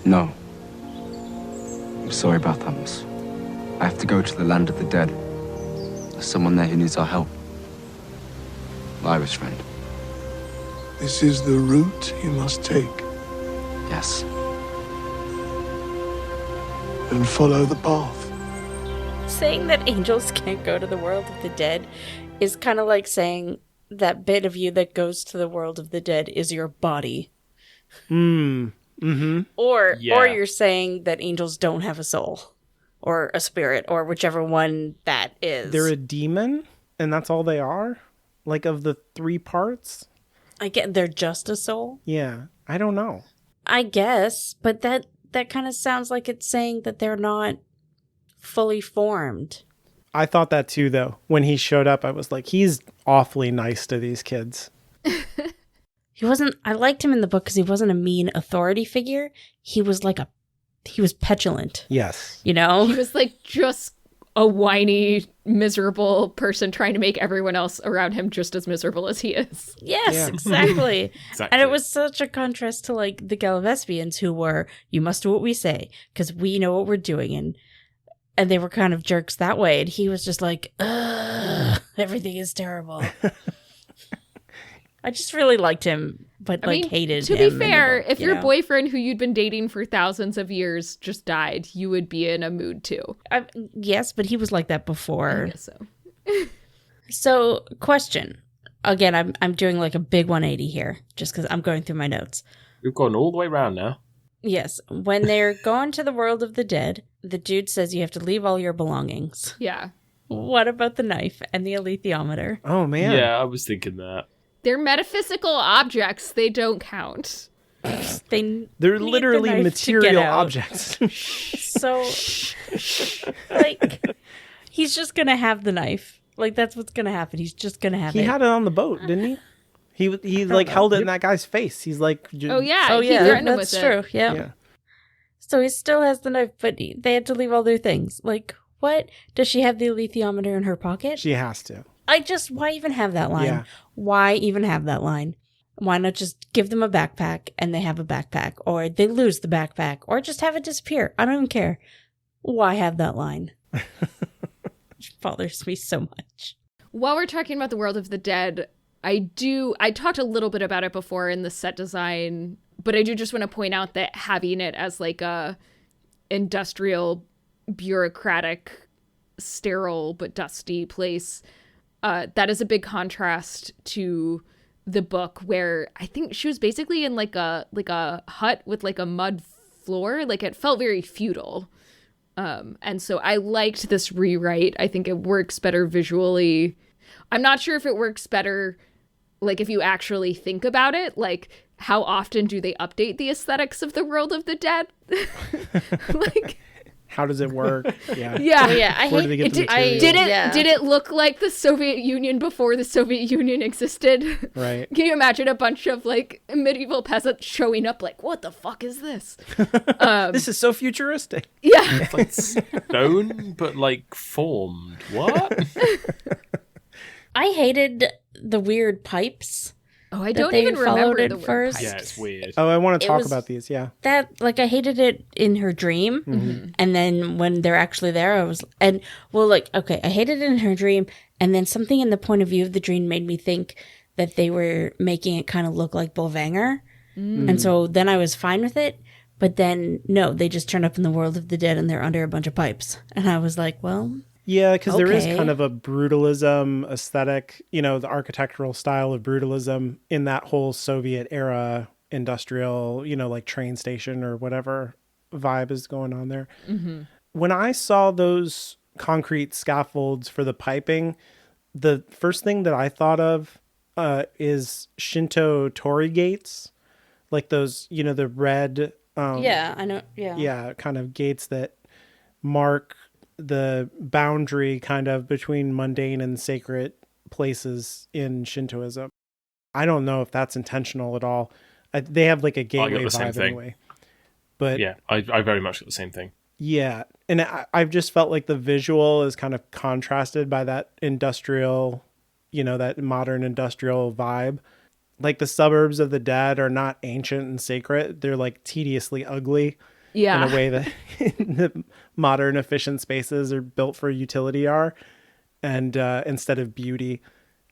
No. I'm sorry, Balthamos. I have to go to the land of the dead. There's someone there who needs our help. Lyra's friend. This is the route you must take. Yes. Then follow the path. Saying that angels can't go to the world of the dead is kind of like saying that bit of you that goes to the world of the dead is your body. Mm-hmm. Or you're saying that angels don't have a soul or a spirit or whichever one that is. They're a demon and that's all they are? Like of the 3 parts? I get they're just a soul? Yeah. I don't know. I guess, but that kind of sounds like it's saying that they're not fully formed. I thought that too, though. When he showed up, I was like, he's awfully nice to these kids. I liked him in the book because he wasn't a mean authority figure. He was petulant. Yes. You know? He was like just a whiny, miserable person trying to make everyone else around him just as miserable as he is. Yes, exactly. And it was such a contrast to like the Gallivespians who were, you must do what we say because we know what we're doing. And they were kind of jerks that way. And he was just like, ugh, everything is terrible. I just really liked him, but hated him. To be fair, if your boyfriend who you'd been dating for thousands of years just died, you would be in a mood too. Yes, but he was like that before. I guess so. So, question. Again, I'm doing like a big 180 here, just because I'm going through my notes. We've gone all the way around now. Yes. When they're going to the world of the dead, the dude says you have to leave all your belongings. Yeah. What about the knife and the alethiometer? Oh, man. Yeah, I was thinking that. They're metaphysical objects. They don't count. They're literally material objects. So, like, he's just going to have the knife. Like, that's what's going to happen. He's just going to have it. He had it on the boat, didn't he? He like held it in that guy's face. He's like, oh yeah, that's true. Yeah. So he still has the knife, but they had to leave all their things. Like, what? Does she have the alethiometer in her pocket? She has to. Why even have that line? Yeah. Why even have that line? Why not just give them a backpack and they have a backpack, or they lose the backpack, or just have it disappear? I don't even care. Why have that line? Which bothers me so much. While we're talking about the world of the dead, I talked a little bit about it before in the set design, but I do just want to point out that having it as like a industrial, bureaucratic, sterile but dusty place, that is a big contrast to the book, where I think she was basically in like a hut with like a mud floor. Like, it felt very feudal. And so I liked this rewrite. I think it works better visually. I'm not sure if it works better, like, if you actually think about it, like, how often do they update the aesthetics of the world of the dead? Like, how does it work? Yeah. Yeah. Yeah, I hate it. Did it look like the Soviet Union before the Soviet Union existed? Right. Can you imagine a bunch of like medieval peasants showing up like, what the fuck is this? This is so futuristic. Yeah. It's like stone, but like formed. What? I hated the weird pipes. Oh, I don't even remember the word first. pipes. Yeah, it's weird. Oh, I want to It talk was- about these. Yeah. That, like, I hated it in her dream. Mm-hmm. And then when they're actually there, I hated it in her dream. And then something in the point of view of the dream made me think that they were making it kind of look like Bolvanger. And so then I was fine with it. But then, no, they just turn up in the world of the dead and they're under a bunch of pipes. And I was like, well... Yeah, because there is Okay. kind of a brutalism aesthetic, the architectural style of brutalism in that whole Soviet era industrial, like train station or whatever vibe is going on there. Mm-hmm. When I saw those concrete scaffolds for the piping, the first thing that I thought of is Shinto torii gates, like those, the red... yeah, I know. Yeah. Yeah, kind of gates that mark the boundary kind of between mundane and sacred places in Shintoism. I don't know if that's intentional at all. They have like a gateway vibe anyway. But yeah, I very much got the same thing. Yeah, and I've just felt like the visual is kind of contrasted by that industrial, that modern industrial vibe. Like the suburbs of the dead are not ancient and sacred. They're like tediously ugly. Yeah. In a way that the modern efficient spaces are built for utility are. And instead of beauty,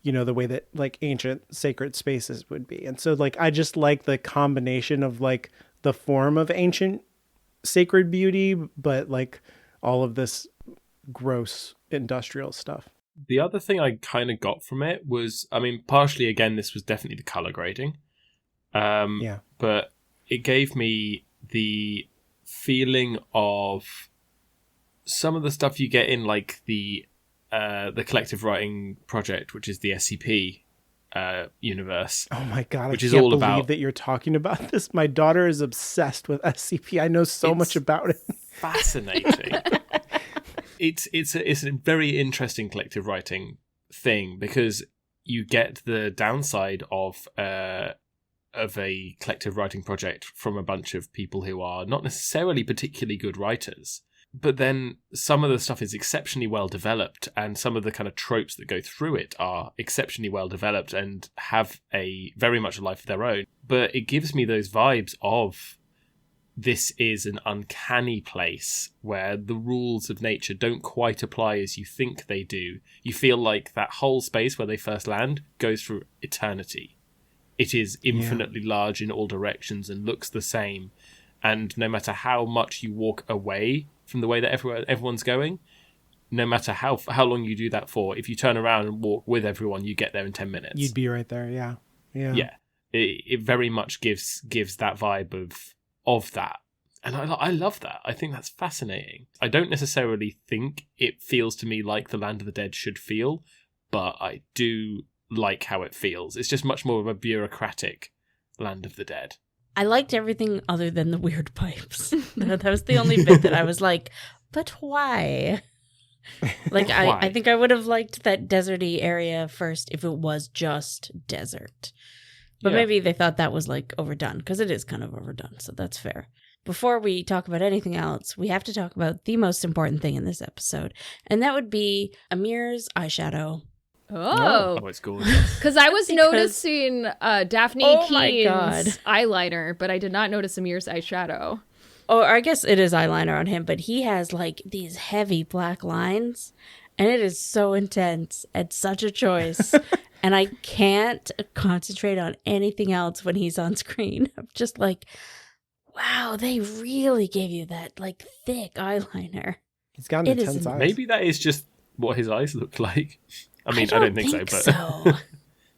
the way that like ancient sacred spaces would be. And so like, I just like the combination of like the form of ancient sacred beauty, but like all of this gross industrial stuff. The other thing I kind of got from it was, partially, again, this was definitely the color grading. Yeah. But it gave me the feeling of some of the stuff you get in like the collective writing project, which is the SCP universe. Oh my god, which I is can't all believe about that you're talking about this. My daughter is obsessed with SCP. I know so much about it. Fascinating. It's a very interesting collective writing thing, because you get the downside of a collective writing project from a bunch of people who are not necessarily particularly good writers. But then some of the stuff is exceptionally well developed, and some of the kind of tropes that go through it are exceptionally well developed and have a very much a life of their own. But it gives me those vibes of this is an uncanny place where the rules of nature don't quite apply as you think they do. You feel like that whole space where they first land goes through eternity. It is infinitely large in all directions and looks the same. And no matter how much you walk away from the way that everyone's going, no matter how long you do that for, if you turn around and walk with everyone, you get there in 10 minutes. You'd be right there, yeah. Yeah. It very much gives that vibe of that. And I love that. I think that's fascinating. I don't necessarily think it feels to me like the Land of the Dead should feel, but I do like how it feels. It's just much more of a bureaucratic Land of the Dead. I liked everything other than the weird pipes. That was the only bit that I was like, but why? Like, Why? I think I would have liked that deserty area first if it was just desert. But Yeah. maybe they thought that was like overdone, because it is kind of overdone, so that's fair. before we talk about anything else, we have to talk about the most important thing in this episode, and that would be Amir's eyeshadow. Oh, it's gorgeous. Because I was noticing Daphne my God. Keen's eyeliner, but I did not notice Amir's eyeshadow. Oh, I guess it is eyeliner on him, but he has like these heavy black lines, and it is so intense and such a choice. And I can't concentrate on anything else when he's on screen. I'm just like, wow, they really gave you that like thick eyeliner. He's got intense eyes. Maybe that is just what his eyes look like. I mean, I don't think so, but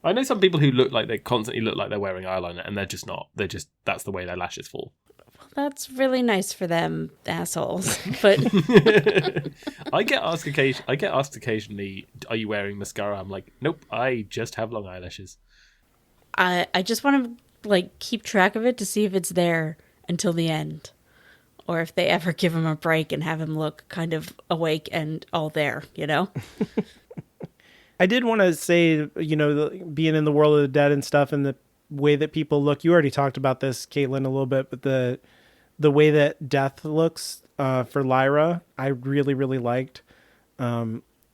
I know some people who look like they constantly look like they're wearing eyeliner, and they're just not. They're just, that's the way their lashes fall. Well, that's really nice for them, assholes. But I get asked occasionally, "Are you wearing mascara?" I'm like, "Nope, I just have long eyelashes." I just want to like keep track of it to see if it's there until the end, or if they ever give him a break and have him look kind of awake and all there, you know. I did want to say, you know, being in the world of the dead and stuff, and the way that people look. You already talked about this, Caitlin, a little bit, but the way that death looks for Lyra, I really, really liked.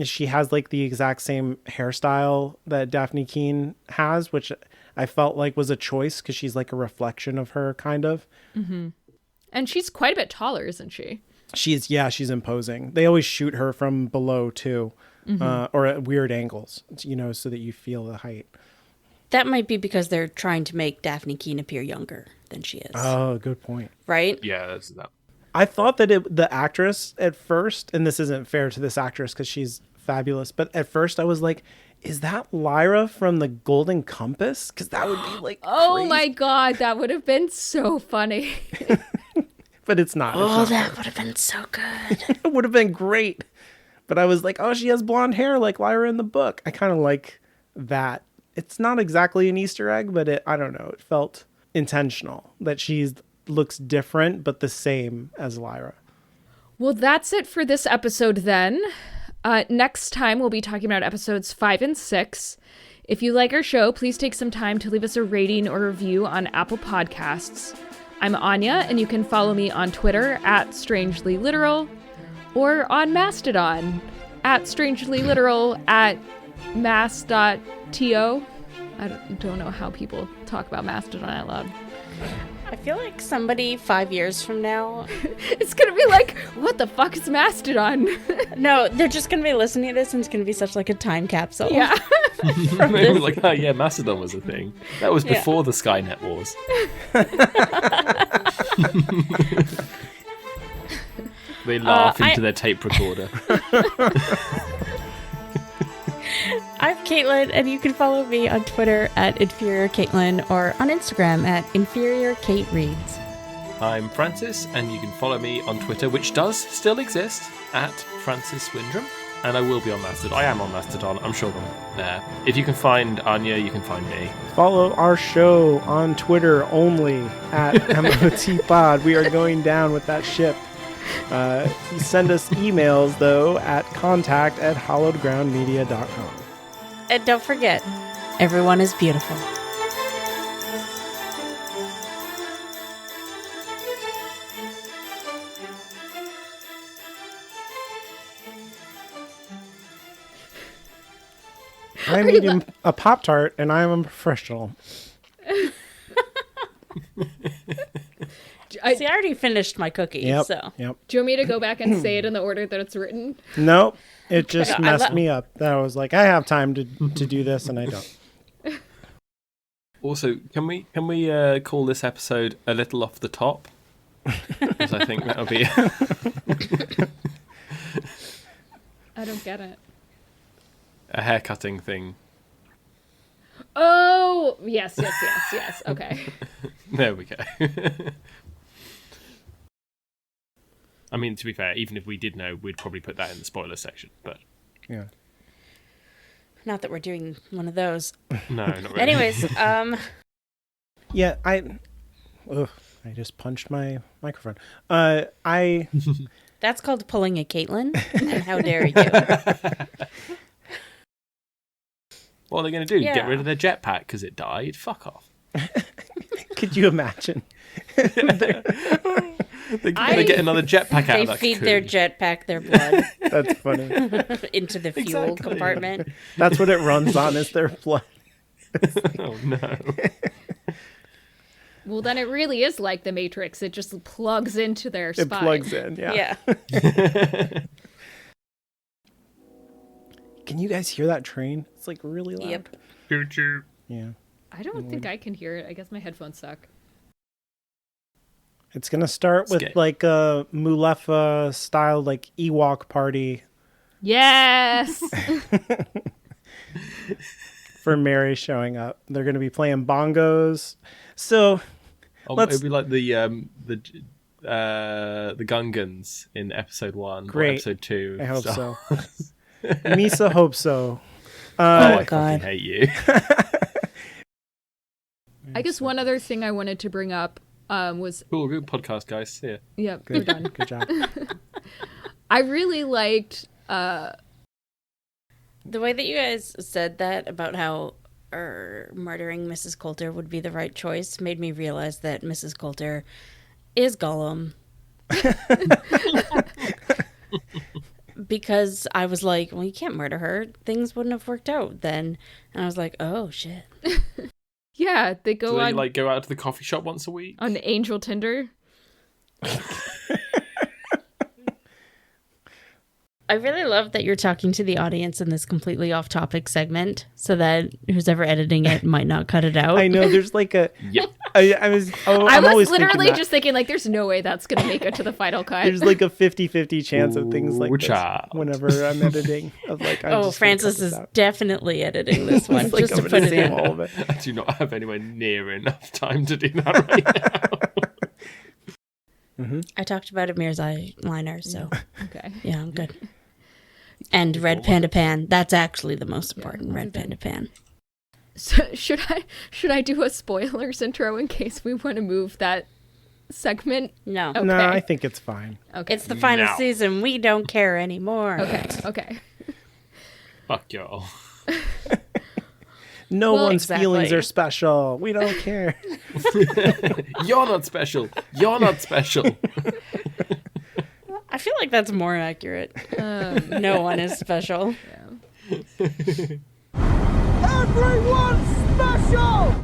She has like the exact same hairstyle that Daphne Keene has, which I felt like was a choice because she's like a reflection of her, kind of. Mm-hmm. And she's quite a bit taller, isn't she? She's imposing. They always shoot her from below too. Or at weird angles, you know, so that you feel the height. That might be because they're trying to make Daphne Keene appear younger than she is. Oh, good point. Right? Yeah, that's that. I thought that the actress at first, and this isn't fair to this actress because she's fabulous, but at first I was like, is that Lyra from the Golden Compass? Because that would be like oh crazy. My God, that would have been so funny. But it's not. Oh, that would have been so good. It would have been great. But I was like, oh, she has blonde hair like Lyra in the book. I kind of like that. It's not exactly an Easter egg, but I don't know. It felt intentional that she looks different, but the same as Lyra. Well, that's it for this episode then. Next time, we'll be talking about episodes 5 and 6. If you like our show, please take some time to leave us a rating or review on Apple Podcasts. I'm Anya, and you can follow me on Twitter @StrangelyLiteral. Or on Mastodon, @StrangelyLiteral, @mass.to. I don't know how people talk about Mastodon out loud. I feel like somebody 5 years from now... it's going to be like, what the fuck is Mastodon? No, they're just going to be listening to this and it's going to be such like a time capsule. Yeah. They were like, oh yeah, Mastodon was a thing. That was before the Skynet wars. They laugh into their tape recorder. I'm Caitlin, and you can follow me on Twitter @InferiorCaitlin or on Instagram @InferiorKateReads. I'm Francis, and you can follow me on Twitter, which does still exist, @FrancisWindrum. And I will be on Mastodon. I am on Mastodon. I'm sure I'm there. If you can find Anya, you can find me. Follow our show on Twitter only @MOTPod. We are going down with that ship. You send us emails, though, at contact@hallowedgroundmedia.com. And don't forget, everyone is beautiful. I'm eating a Pop-Tart, and I am a professional. See, I already finished my cookie, so... Yep. Do you want me to go back and say it in the order that it's written? Nope. It just messed me up. I was like, I have time to do this, and I don't. Also, can we call this episode A Little Off the Top? Because I think that'll be... I don't get it. A haircutting thing. Oh, yes. Okay. There we go. I mean, to be fair, even if we did know, we'd probably put that in the spoiler section, but... Yeah. Not that we're doing one of those. No, not really. Anyways, Yeah, I just punched my microphone. That's called pulling a Caitlin, and how dare you? What are they going to do? Yeah. Get rid of their jetpack because it died? Fuck off. Could you imagine? They get another jetpack out They of that feed cocoon. their jetpack their blood That's funny. into the fuel compartment. That's what it runs on is their blood. Oh, no. Well, then it really is like the Matrix. It just plugs into their spine. It plugs in, yeah. Can you guys hear that train? It's like really loud. Yep. Choo-choo. Yeah. I don't think I can hear it. I guess my headphones suck. It's going to start with like a Mulefa style like Ewok party. Yes. For Mary showing up. They're going to be playing bongos. So it'd be like the Gungans in episode 1 or episode 2. I hope so. Misa hopes so. I fucking hate you. I guess one other thing I wanted to bring up was... Cool, good podcast, guys. See ya. Yep, good. We're done. Good job. I really liked... the way that you guys said that about how murdering Mrs. Coulter would be the right choice made me realize that Mrs. Coulter is Gollum. Because I was like, well, you can't murder her. Things wouldn't have worked out then. And I was like, oh, shit. Yeah, they go Do on... they go out to the coffee shop once a week? On Angel Tinder. I really love that you're talking to the audience in this completely off-topic segment so that who's ever editing it might not cut it out. I know, there's like a... Yep. I was literally just thinking, like, there's no way that's going to make it to the final cut. There's like a 50-50 chance of things like this whenever I'm editing. Of like, Francis is definitely editing this one. Like, just to put it in. all of it. I do not have anywhere near enough time to do that right now. Mm-hmm. I talked about Amir's eyeliner, so... Okay. Yeah, I'm good. And Red Panda Pan. That's actually the most important. Red Panda Pan. So should I do a spoilers intro in case we want to move that segment? No. Okay. No, I think it's fine. Okay. It's the final season. We don't care anymore. Okay. Fuck y'all. No one's feelings are special. We don't care. You're not special. You're not special. I feel like that's more accurate. No one is special. Everyone's special!